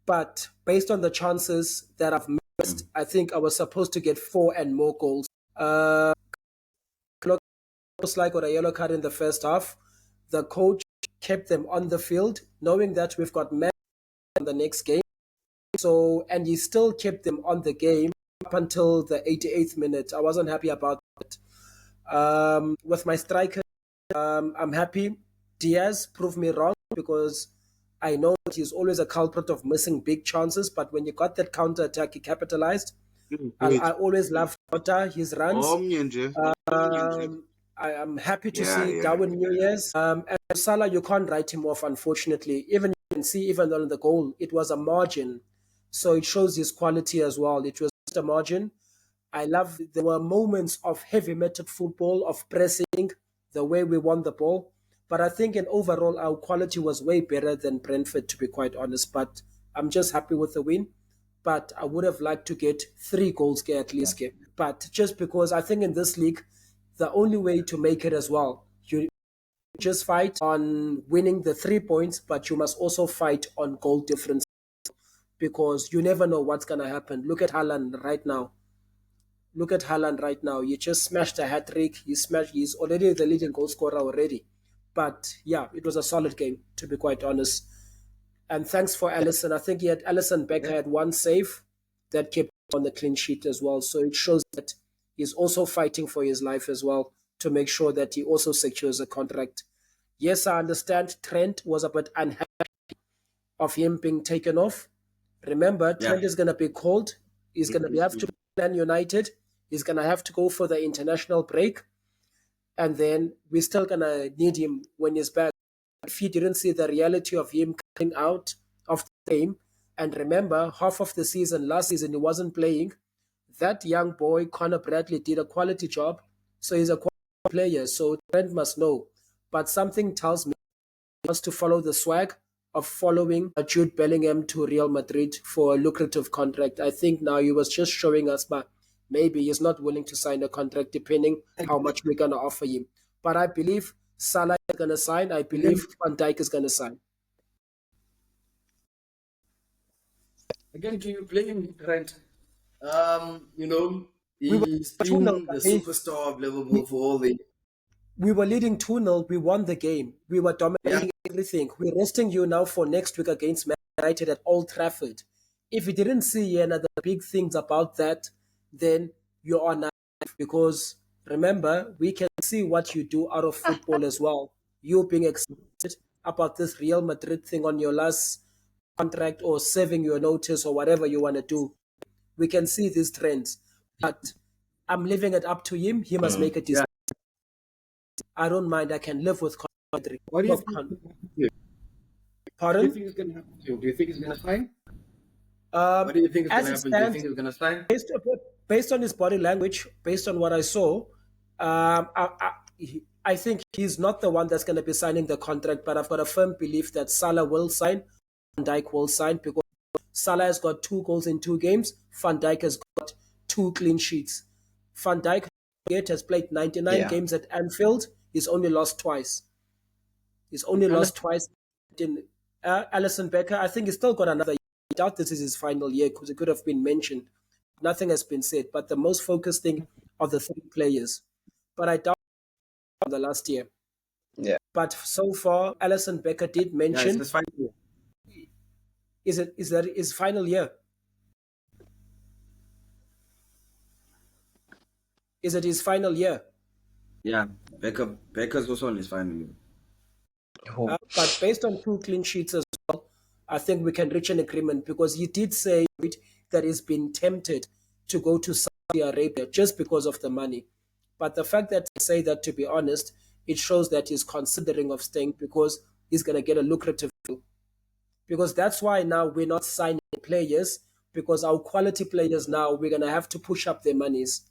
but based on the chances that I've missed, I think I was supposed to get 4 and more goals. Uh, Looks like got a yellow card in the first half. The coach kept them on the field, knowing that we've got Man in the next game. So, and he still kept them on the game up until the 88th minute. I wasn't happy about it. With my striker, I'm happy. Diaz proved me wrong because I know that he's always a culprit of missing big chances, but when you got that counter attack, he capitalized. I Great. always loved Jota, his runs. Omnye nje. I am happy to Yeah, see yeah. Darwin Nunez. And Salah, you can't write him off, unfortunately. Even you can see, even on the goal, it was a margin. So it shows his quality as well. It was just a margin. I love there were moments of heavy metal football, of pressing, the way we won the ball. But I think in overall our quality was way better than Brentford, to be quite honest. But I'm just happy with the win. But I would have liked to get 3 goals at least. But just because I think in this league, the only way to make it as well, you just fight on winning the 3 points, but you must also fight on goal difference because you never know what's gonna happen. Look at Haaland right now. Look at Haaland right now. He just smashed a hat trick. He's already the leading goal scorer already. But yeah, it was a solid game, to be quite honest. And thanks for Allison. I think he had Allison Becker had one save that kept on the clean sheet as well. So it shows that he's also fighting for his life as well to make sure that he also secures a contract. Yes, I understand Trent was a bit unhappy of him being taken off. Remember, Yeah. Trent is going to be called. He's going to have to plan United. He's going to have to go for the international break. And then we're still going to need him when he's back. If you didn't see the reality of him coming out of the game, and remember, half of the season, last season, he wasn't playing. That young boy, Connor Bradley, did a quality job. So he's a quality player. So Trent must know. But something tells me he wants to follow the swag of following Jude Bellingham to Real Madrid for a lucrative contract. I think now he was just showing us, but maybe he's not willing to sign a contract depending how much we're going to offer him. But I believe Salah is going to sign. I believe Van Dijk is going to sign. Again, can you blame Trent? We were He's 2-0, been the superstar of Liverpool for all the we were leading 2-0. We won the game. We were dominating everything. We're resting you now for next week against Man United at Old Trafford. If you didn't see another big things about that, then you're on a, because remember, we can see what you do out of football as well. You being excited about this Real Madrid thing on your last contract or serving your notice or whatever you want to do. We can see these trends. But I'm leaving it up to him. He must make a decision. I don't mind. I can live with Madrid. What do you think? What do you Pardon? think is going to happen to him? Do you think he's going to sign? Um, What do you think is going as to it happen? Do you stands, think he's going to sign? based on his body language, based on what I saw, I think he's not the one that's going to be signing the contract. But I've got a firm belief that Salah will sign, Van Dijk will sign, because Salah has got 2 goals in 2 games. Van Dijk has got 2 clean sheets. Van Dijk has played 99 Yeah. games at Anfield. He's only lost twice. He's only lost twice. In Alisson Becker, I think he's still got another year. I doubt this is his final year because it could have been mentioned. Nothing has been said, but the most focused thing are the 3 players. But I doubt the last year. Yeah. But so far, Alisson Becker did Yeah, it's mention, his final year. is that his final year? Is it his final year? Yeah, Becker's also on his final year. But based on 2 clean sheets as well, I think we can reach an agreement, because he did say that he's been tempted to go to Saudi Arabia just because of the money. But the fact that he say that, to be honest, it shows that he's considering of staying because he's going to get a lucrative deal. Because that's why now we're not signing players, because our quality players now, we're going to have to push up their monies.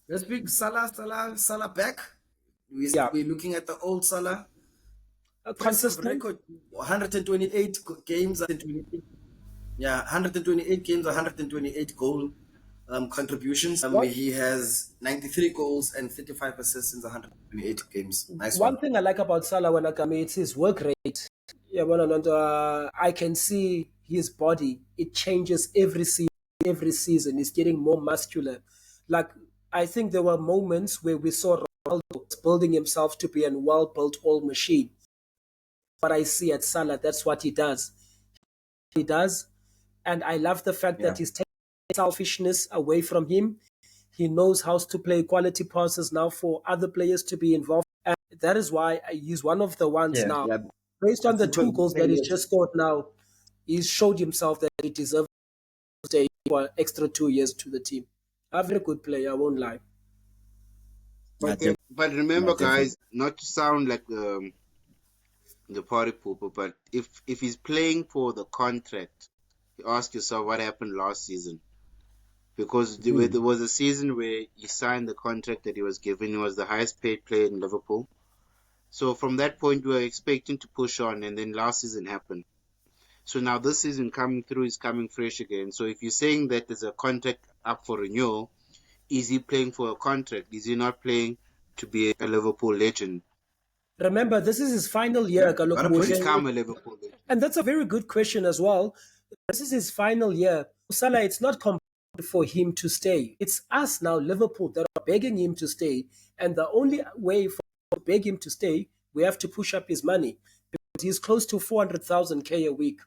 Let's pick Salah back. Yeah. We're looking at the old Salah. Consistent. Record, 128 games. Yeah, 128 games, 128 goal contributions. He has 93 goals and 35 assists in the 128 games. Nice One one. thing I like about Salah when I come, it's his work rate. Yeah, I can see his body. It changes every season. Every season, he's getting more muscular. Like, I think there were moments where we saw Ronaldo building himself to be a well-built old machine. What I see at Salah, that's what he does. He does, and I love the fact that he's taking selfishness away from him. He knows how to play quality passes now for other players to be involved. And that is why he's one of the ones now. Yeah. Based on the 2 goals that he's just scored now, he's showed himself that he deserves to stay for extra 2 years to the team. A very good player, I won't lie. But remember, guys, not to sound like the party pooper, but if he's playing for the contract, you ask yourself what happened last season. Because there was a season where he signed the contract that he was given. He was the highest paid player in Liverpool. So from that point, we were expecting to push on, and then last season happened. So now this season coming through is coming fresh again. So if you're saying that there's a contract up for renewal, is he playing for a contract? Is he not playing to be a Liverpool legend? Remember, this is his final year. Become a Liverpool legend. And that's a very good question as well. This is his final year. Salah, it's not for him to stay. It's us now, Liverpool, that are begging him to stay. And the only way for to beg him to stay, we have to push up his money, because he's close to 400,000 K a week.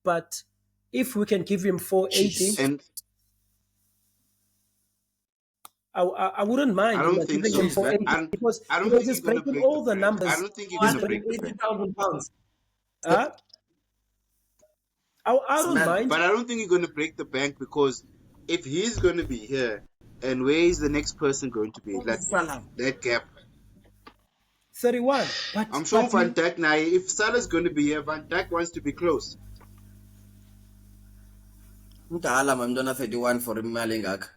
But if we can give him 480, And I wouldn't mind. I don't think giving so. him 480 because I don't think he's he's going to breaking break all the the bank. numbers. I don't think he's going to break the bank. 180,000 pounds. I don't mind. But I don't think he's going to break the bank, because if he's going to be here, and where is the next person going to be? Like that gap. 31. But I'm sure Van Dijk now, if Salah's going to be here, Van Dijk wants to be close. I'm done 31 for Malingak.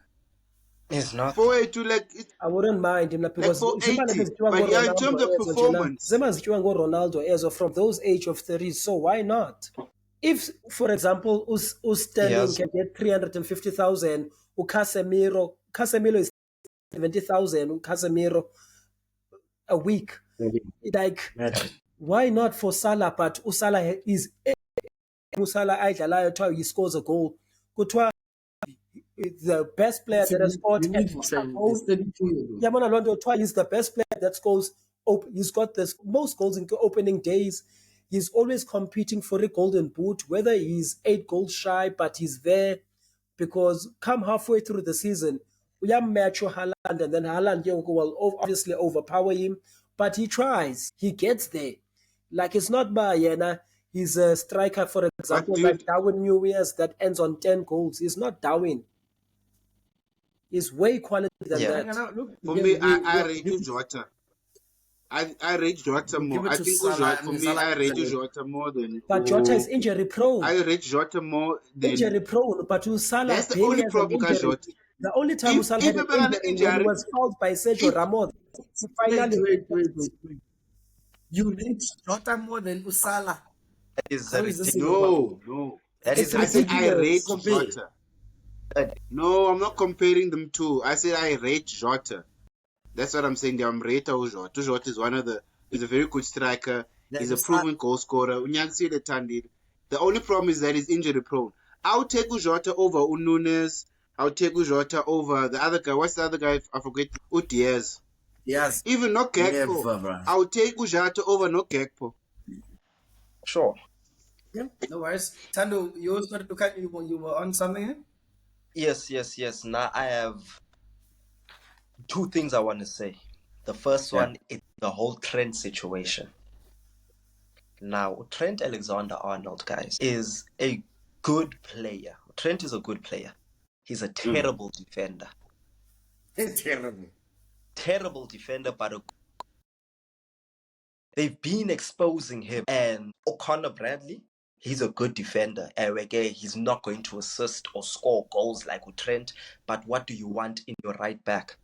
It's not. 482, like I wouldn't mind him because like 480. But yeah, in terms of performance, Ronaldo as from those age of 30, so why not? If, for example, Sterling can get 350,000, Casemiro is 70,000, Casemiro a week. Like, why not for Salah? But Salah is he scores a goal. The best player that has scored he's the best player that scores. He's got the most goals in opening days. He's always competing for a golden boot, whether he's 8 goals shy, but he's there because come halfway through the season, we have Macho Haaland, and then Haaland will obviously overpower him, but he tries, he gets there. Like it's not by Yena, he's a striker, for But example, like dude, Darwin Nunez that ends on 10 goals. He's not Darwin. He's way quality than Yeah. that. Look, for again, me, I we rate give, Jota. I rate Jota we give more. it I to think Salah. Jota, I for mean, me, Salah I is rate Jota more than But Jota is injury prone. I rate Jota more Injury than. prone, but Salah That's the barely only has an problem with injury. Jota. The only time Salah If had a an man injury when he injury, was fouled by Sergio if Ramos. He wait, finally wait, wait, wait, wait. You rate Jota more than Usala. That is How is this ridiculous. even possible? no. That it's is I said I ridiculous. rate ridiculous. Compare. Jota. That No, I'm not comparing them two. I said I rate Jota. That's what I'm saying. I'm rate Jota. Jota is is a very good striker. Then He's a Usala. proven goal scorer. Unyansile Tandil. The only problem is that he's injury prone. I'll take Jota over Nunes. I'll take Jota over the other guy. What's the other guy? I forget. Diaz. Yes. Even no Gakpo. Never, bro. I'll take Jota over no Gakpo. sure. Yeah, no worries. Tando, you always got to look at you were on something. Eh? Yes. Now I have two things I want to say. The first Yeah. one is the whole Trent situation. Now, Trent Alexander-Arnold, guys, is a good player. Trent is a good player. He's a terrible defender. Terrible. Terrible defender, but they've been exposing him. And O'Connor Bradley, he's a good defender. Again, he's not going to assist or score goals like with Trent, but what do you want in your right back?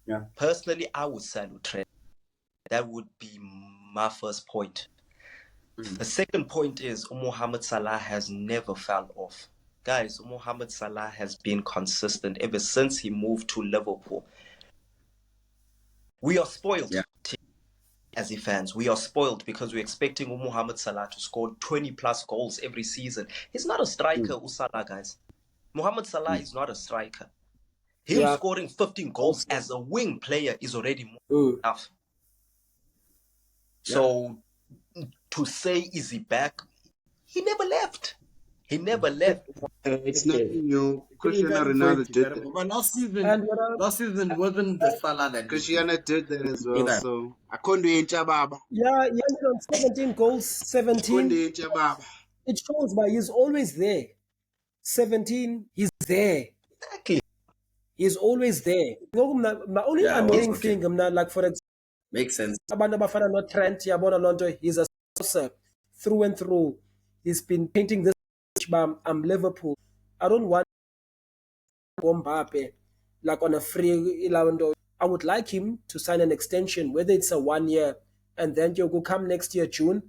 Yeah. Personally, I would salute Trent. That would be my first point. The second point is Mohamed Salah has never fell off. Guys, Mohamed Salah has been consistent ever since he moved to Liverpool. We are spoiled. Yeah. As a fans, we are spoiled because we're expecting Mohamed Salah to score 20 plus goals every season. He's not a striker, Salah, guys. Mohamed Salah is not a striker. Him Yeah. scoring 15 goals as a wing player is already more than enough. So to say, is he back? He never left. He never left. It's nothing new. Cristiano Even Ronaldo for did it, that. but And last season wasn't the Salah that Cristiano did that as well. Either. So I couldn't do it, Baba. yeah, he ended on 17 goals, Couldn't 17. do it, Baba. It shows, but he's always there. 17, he's there. Exactly. He's always there. My only annoying okay. thing, like for example, Makes sense. abantu abafana no-Trent yabona loo nto, he's a saucer through and through. He's been painting this I'm Liverpool. I don't want Mbappe like on a free window. I would like him to sign an extension, whether it's a 1 year, and then you go come next year June,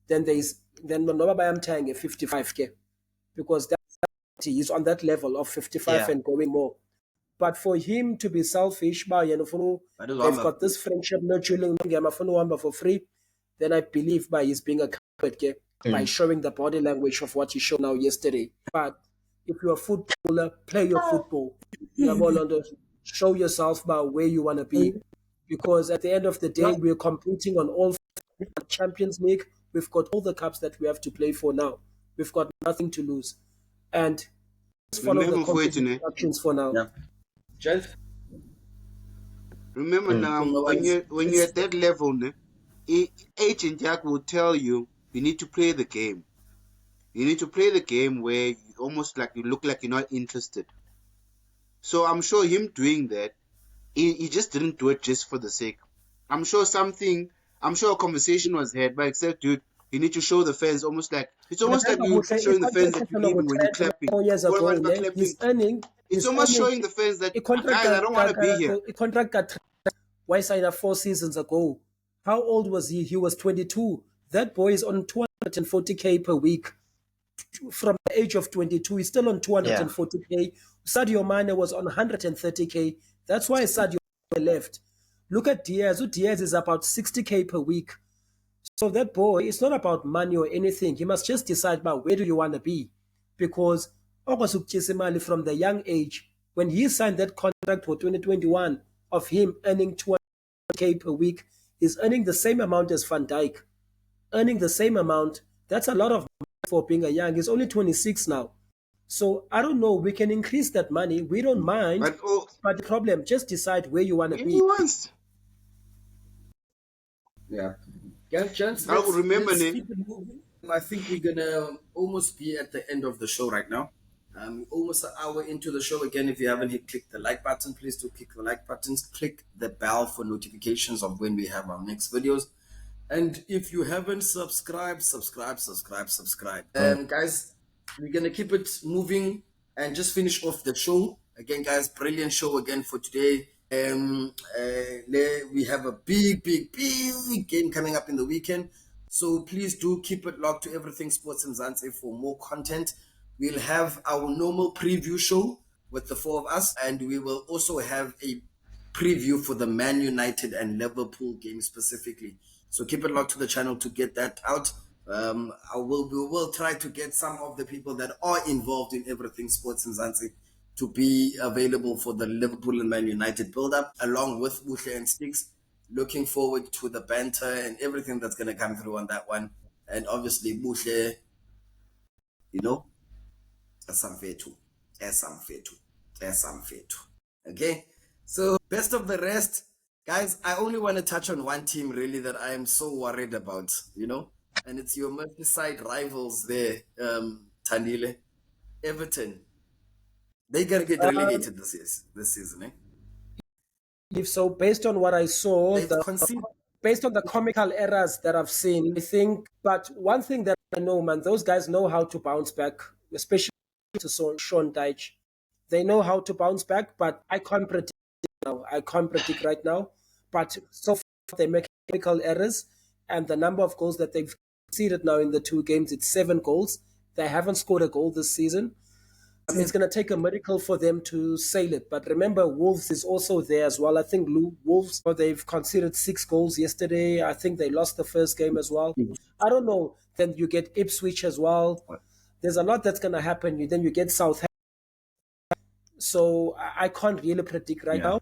then Nobaba I'm tying a 55k because he's on that level of 55 and going more. But for him to be selfish, they've got this friendship nurturing for free, then I believe by he's being a coward by showing the body language of what he showed now yesterday. But if you're a footballer, play your football. Show yourself by where you want to be. Because at the end of the day, we're competing on all Champions League. We've got all the cups that we have to play for now. We've got nothing to lose. And just follow the coach's instructions for now. Yeah. Jeff? Remember now, when you're at that level, agent Jack will tell you need to play the game. You need to play the game where you almost like you look like you're not interested. So I'm sure him doing that, he just didn't do it just for the sake. I'm sure a conversation was had, but except, dude, you need to show the fans almost like you're showing the fans that you're leaving when you're clapping. 4 years ago, he's earning. It's almost showing the fans that, guys, I don't want to be here. A contract got why signed 4 seasons ago. How old was he? He was 22. That boy is on 240k per week. From the age of 22, he's still on 240k. Sadio Mane was on 130k. That's why Sadio left. Look at Diaz. Diaz is about 60k per week. So that boy, it's not about money or anything. He must just decide about where do you want to be. Because from the young age, when he signed that contract for 2021 of him earning 200k per week, he's earning the same amount as Van Dijk. earning the same amount. That's a lot of money for being a young. He's only 26 now. So I don't know. We can increase that money. We don't mind. But oh, But the problem, just decide where you want to he be. wants. Yeah. Yeah, gents, I will remember let's name. keep it moving. I think we're gonna almost be at the end of the show right now. Almost an hour into the show. Again, if you haven't hit click the like button, please do click the like buttons. Click the bell for notifications of when we have our next videos. And if you haven't subscribed, subscribe. Guys, we're gonna keep it moving and just finish off the show. Again, guys, brilliant show again for today. We have a big game coming up in the weekend. So please do keep it locked to Everything Sports in Zanzibar for more content. We'll have our normal preview show with the four of us, and we will also have a preview for the Man United and Liverpool game specifically. So keep it locked to the channel to get that out. We will try to get some of the people that are involved in Everything Sports in Zanzibar to be available for the Liverpool and Man United build-up, along with Buhle and Sticks. Looking forward to the banter and everything that's going to come through on that one. And obviously, Buhle, you know, esamfethu. Okay, so best of the rest, guys. I only want to touch on one team really that I am so worried about, and it's your Merseyside rivals there, Tandile, Everton. They're gonna get relegated this season, eh? If so, based on what I saw, They've conceded. based on the comical errors that I've seen, I think. But one thing that I know, man, those guys know how to bounce back, especially to Sean Dyche. They know how to bounce back, but I can't predict now. I can't predict right now. But so far, they make comical errors, and the number of goals that they've conceded now in the two games, it's 7 goals. They haven't scored a goal this season. It's going to take a miracle for them to sail it. But remember, Wolves is also there as well. I think Wolves, they've conceded 6 goals yesterday. I think they lost the first game as well. I don't know. Then you get Ipswich as well. There's a lot that's going to happen. Then you get Southampton. So I can't really predict right now.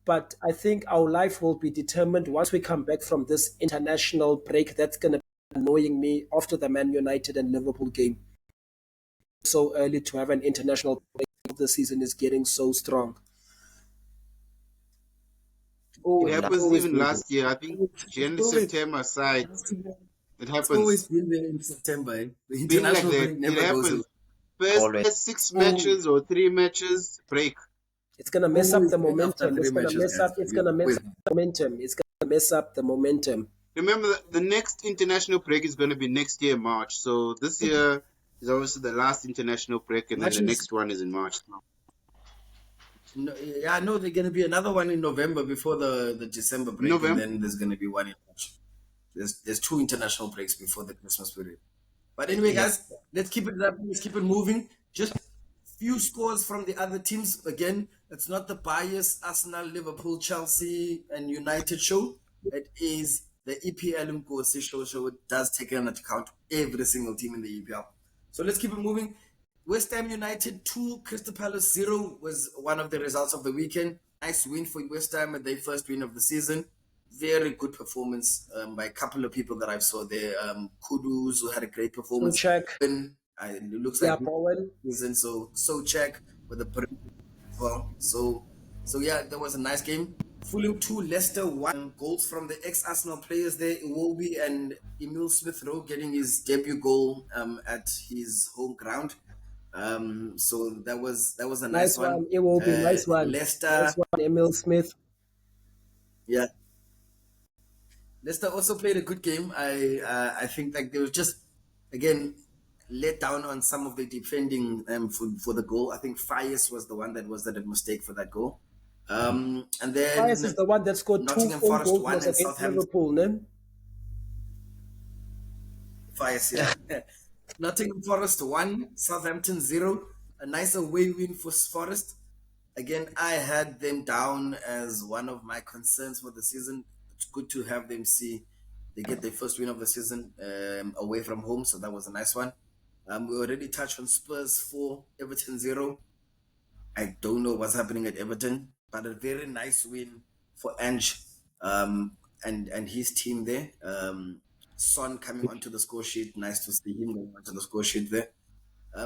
But I think our life will be determined once we come back from this international break. That's going to be annoying me after the Man United and Liverpool game. So early to have an international break. The season is getting so strong. It happens even last year. I think January, September side. It happens. It's always been there in September. Eh? The Being like international that, break never it goes happens. away. First 6 matches or 3 matches break. It's gonna mess up the Always after momentum. 3 It's gonna matches, mess guys. up. It's gonna mess up the momentum. It's gonna mess up the momentum. Remember, the next international break is going to be next year, March. So this year is obviously the last international break, and then the next one is in March. No, yeah, I know there's going to be another one in November before the December break, November? and then there's going to be one in March. There's 2 international breaks before the Christmas period. But anyway, guys, let's keep it up. Let's keep it moving. Just few scores from the other teams. Again, it's not the biased Arsenal, Liverpool, Chelsea, and United show. It is the EPL Mgosi show. So it does take into account every single team in the EPL. So let's keep it moving. West Ham United 2, Crystal Palace 0 was one of the results of the weekend. Nice win for West Ham at their first win of the season. Very good performance by a couple of people that I saw there. Kudus, who had a great performance. Check. It looks like Bowen. So check with the well. So yeah, that was a nice game. Fulham 2, Leicester 1. Goals from the ex-Arsenal players there, Iwobi and Emil Smith-Rowe getting his debut goal at his home ground. So that was a nice one. It will be nice one. Leicester, nice one, Emil Smith. Yeah. Leicester also played a good game. I think like they were just again let down on some of the defending for the goal. I think Fayez was the one that was the mistake for that goal. And then Fayez is the one that scored Nottingham 2 Forest goals 1 and against Southampton. Liverpool, no? Fayez, yeah. Nottingham Forest 1, Southampton 0. A nice away win for Forest. Again, I had them down as one of my concerns for the season. It's good to have them see they get their first win of the season away from home, so that was a nice one. We already touched on Spurs 4, Everton 0. I don't know what's happening at Everton, but a very nice win for Ange and his team there. Son coming onto the score sheet. Nice to see him going onto the score sheet there.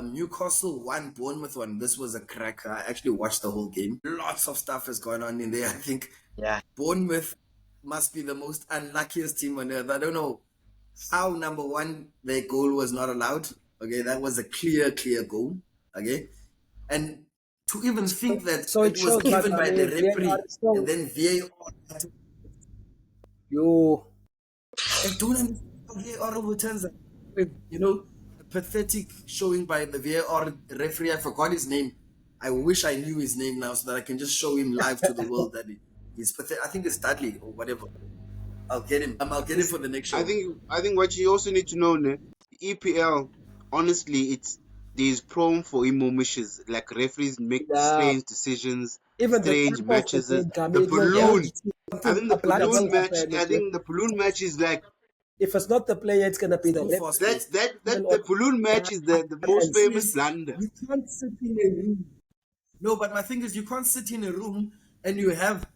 Newcastle won, Bournemouth won. This was a cracker. I actually watched the whole game. Lots of stuff is going on in there. I think Yeah. Bournemouth must be the most unluckiest team on earth. I don't know how, number one, their goal was not allowed. Okay, that was a clear goal. Okay, and to even think that So it it was shows that given by the VAR referee is still and then VAR. you. I don't understand how VAR overturns that. It, A pathetic showing by the VAR referee. I forgot his name. I wish I knew his name now so that I can just show him live to the world that he's pathetic. I think it's Dudley or whatever. I'll get him. I'll get him for the next show. I think what you also need to know, ne, EPL, honestly, there's prone for emotions. Like referees make yeah, strange decisions, even the strange tempo of the matches. game, I The mean, you'll Yeah. balloon. see I something, think a bloody will happen. the balloon match is like If it's not the player, it's gonna be the So fast referee. paced. the balloon match is the most And Thing famous is, blunder. you can't sit in a room. No, but my thing is, you can't sit in a room and you have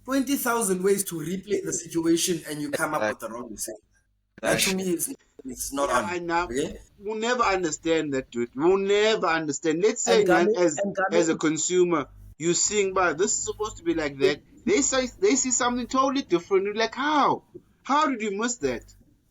20,000 ways to replay the situation and you come up with the wrong decision. That to me is it's not Yeah, on. I know. Okay? We'll never understand that, dude. We'll never understand. Let's say, and man, Gami and as a Gami, consumer, you seeing, but this is supposed to be like that. They see something totally different. You're like, how? How did you miss that?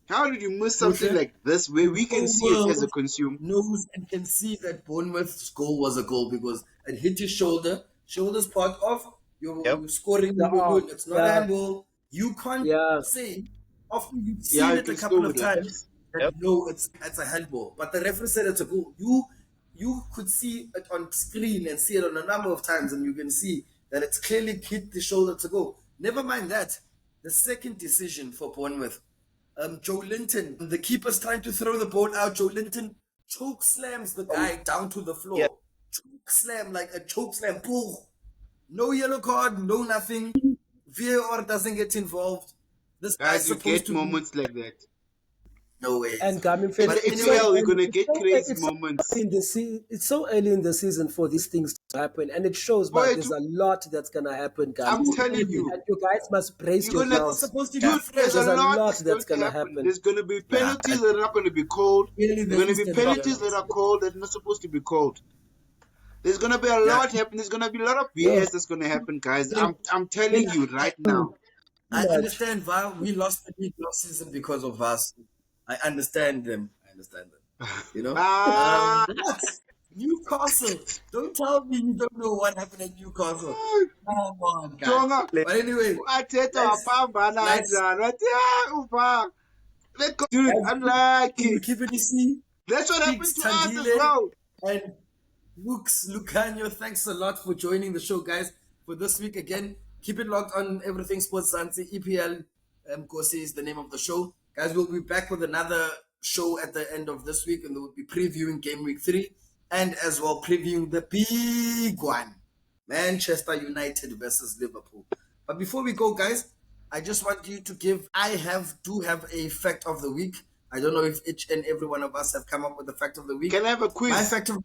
How did you miss something Luther, like this where the we can whole see it as a world consumer? knows and can see that Bournemouth's goal was a goal because it hit his shoulder. Shoulder's part off. Yep. You're scoring. the art, It's not a yeah, handball. You can't yeah, say after you've Yeah, seen you it a can still couple of with like times this. that Yep. no, it's a handball. But the referee said it's a goal. You could see it on screen and see it on a number of times, and you can see that it's clearly hit the shoulder to go. Never mind that. The second decision for Bournemouth, Joe Linton, the keeper's trying to throw the ball out. Joe Linton choke slams the guy down to the Yeah. floor. Choke slam, like a choke slam. Boom. No yellow card, no nothing. VAR doesn't get involved. This guy's Guys, you supposed get to be moments like that. no ways. and Gami In Fed. the But It's so anyway, EPL, you're early. gonna get crazy It's so early moments. in the it's so early in the season for these things to happen, and it shows, but Boy, there's a lot that's gonna happen, Gami, I'm telling you. and you guys must brace You're gonna, it was yourselves. supposed to be Yeah. dude. There's a fresh. There's a lot lot that's that's going to gonna happen. happen. There's gonna be Yeah. penalties that are not going to be called. Really, There's the gonna be instant penalties penalties. that are called that are not supposed to be called. There's gonna be a Yeah, lot happening. There's gonna be a lot of Yeah, BS that's gonna happen, guys. too I'm telling you right now. I much. understand VAR. We lost the league last season because of us. I understand them. I understand them. You know? Ah, What? Newcastle. Don't tell me you don't know what happened at Newcastle. Come on, guys. Jonga, But anyway, Ateta let's wapambana let's kanjani? Wathi, "Ah, uva." Let's go, dude. guys Unlucky. keep it easy. That's what happened Speaks to us as Tandile well. and Lucanio, thanks a lot for joining the show, guys. For this week again, keep it locked on Everything Sports Zanzi. EPL Mgosi is the name of the show. Guys, we'll be back with another show at the end of this week, and we'll be previewing Game Week 3 and as well previewing the big one, Manchester United versus Liverpool. But before we go, guys, I just want you to give. Do have a fact of the week. I don't know if each and every one of us have come up with the fact of the week. Can I have a My quiz? fact of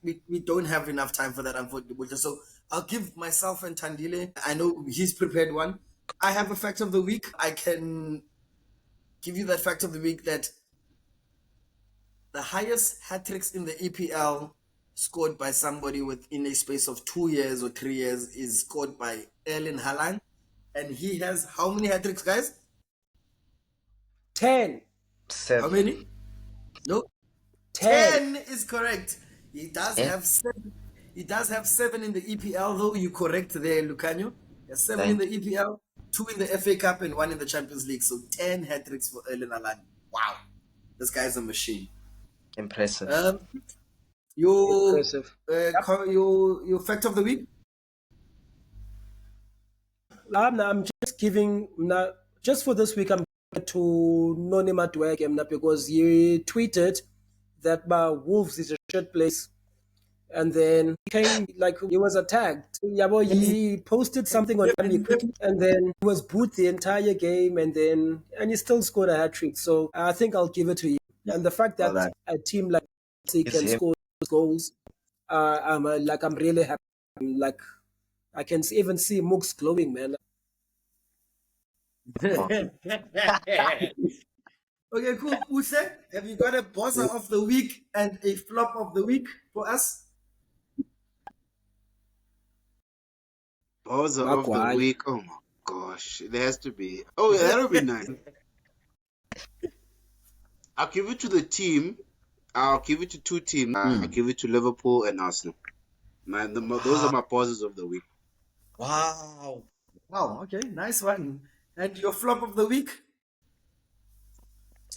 we don't have enough time for that, unfortunately. So I'll give myself and Tandile. I know he's prepared one. I have a fact of the week. I can give you that fact of the week that the highest hat tricks in the EPL scored by somebody within a space of 2 years or 3 years is scored by Erling Haaland, and he has how many hat tricks, guys? 10. How 7. many? No, 10. 10 is correct. He does Yeah. have 7. He does have 7 in the EPL, though. You correct there, Lucanio. He has 7 in Thank the EPL, 2 in the FA Cup, and 1 in the Champions League. So 10 hat tricks for Erling Haaland. Wow, this guy's a machine. Impressive. Your Impressive. your fact of the week. I'm just giving now, just for this week. I'm going to Nonima Dwag because he tweeted that Wolves is a shit place, and then he came like he was attacked. Yeah, well, he posted something on family quickly, and then he was booed the entire game, and he still scored a hat trick. So I think I'll give it to you. And the fact Well that done. a team like Chelsea It's can him. score goals, I'm really happy. Like I can even see Mooks glowing, man. Okay, cool. Use, have you got a buzzer of the week and a flop of the week for us? Bowser of the Maguire. week. Oh my gosh, it has to be. Oh, yeah, that'll be nice. I'll give it to the team. I'll give it to two teams. I'll give it to Liverpool and Arsenal. Man, those are Wow. my pauses of the week. Wow. Wow, okay, nice one. And your flop of the week?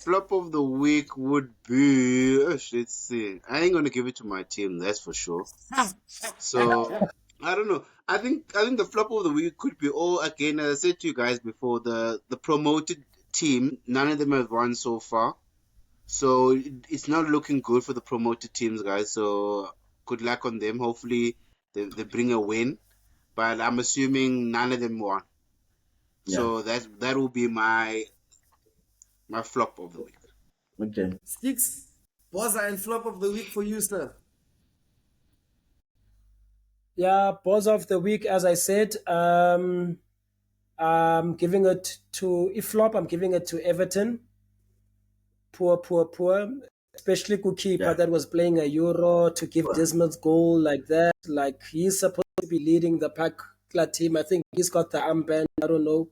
Flop of the week would be. Let's see. I ain't gonna give it to my team. That's for sure. So I don't know. I think the flop of the week could be all again. As I said to you guys before, the promoted team. None of them have won so far. So it's not looking good for the promoted teams, guys. So good luck on them. Hopefully they bring a win. But I'm assuming none of them won. Yeah. So that will be my flop of the week. Okay. Sticks, buzzer and flop of the week for you, sir. Yeah, boss of the week, as I said, I'm giving it to if flop. I'm giving it to Everton. Poor, poor, poor. Especially goalkeeper Yeah. that was playing a Euro to give Dismal's goal like that. Like he's supposed to be leading the pack team. I think he's got the armband. I don't know.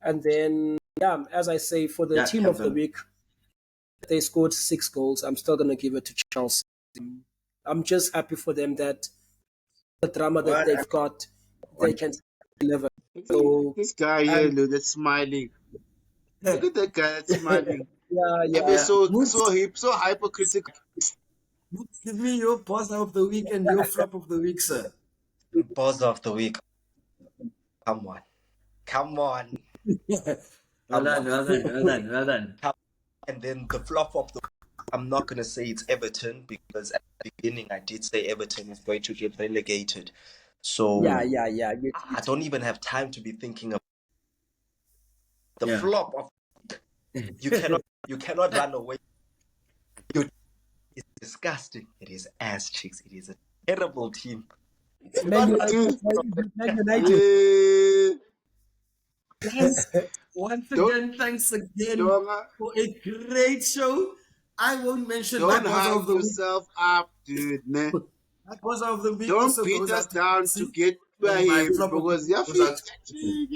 And then yeah, as I say, for the Yeah, team of the Kevin. week, they scored 6 goals. I'm still gonna give it to Chelsea. I'm just happy for them that the drama that What? they've got, they can deliver. See, So this guy here, and look, that's smiling. Look at that guy that's smiling. yeah, Ever yeah. Yeah. so hip, so hypercritical. Give me your buzzer of the week and your flop of the week, sir. Boss of the week. Come on. Come on. Well Come done, on. well done, well done, well done. And then the flop of the I'm not going to say it's Everton because at the beginning I did say Everton is going to get relegated. So Yeah, yeah, yeah. I don't even have time to be thinking of the Yeah. flop of you cannot run away. It's disgusting. It is ass cheeks. It is a terrible team. Man Cannot run United, Dude, away from Man them. United. eh, Guys, once don't again, thanks again don't for a great show. I won't mention my don't buzzer hype of the week. yourself up, dude. Man. My buzzer of the week Don't also beat goes us out to down to Chelsea, get by and my him flop of the because week your goes feet out to Chelsea.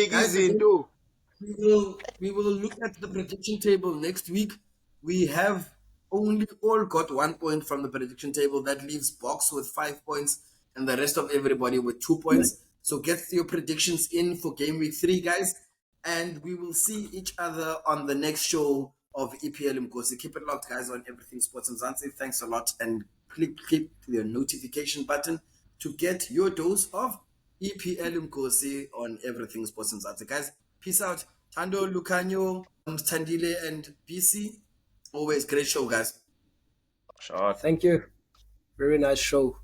is Guys, again, into. we will look at the prediction table next week. We have only all got 1 point from the prediction table. That leaves Box with 5 points and the rest of everybody with 2 points. So get your predictions in for game week 3, guys. And we will see each other on the next show of EPL Mgosi. Keep it locked, guys, on Everything Sports and Zanzi. Thanks a lot. And click the notification button to get your dose of EPL Mgosi on Everything Sports and Zanzi. Guys, peace out. Tando, Lucanio, Tandile, and BC. Always great show, guys. Sure. Thank you. Very nice show.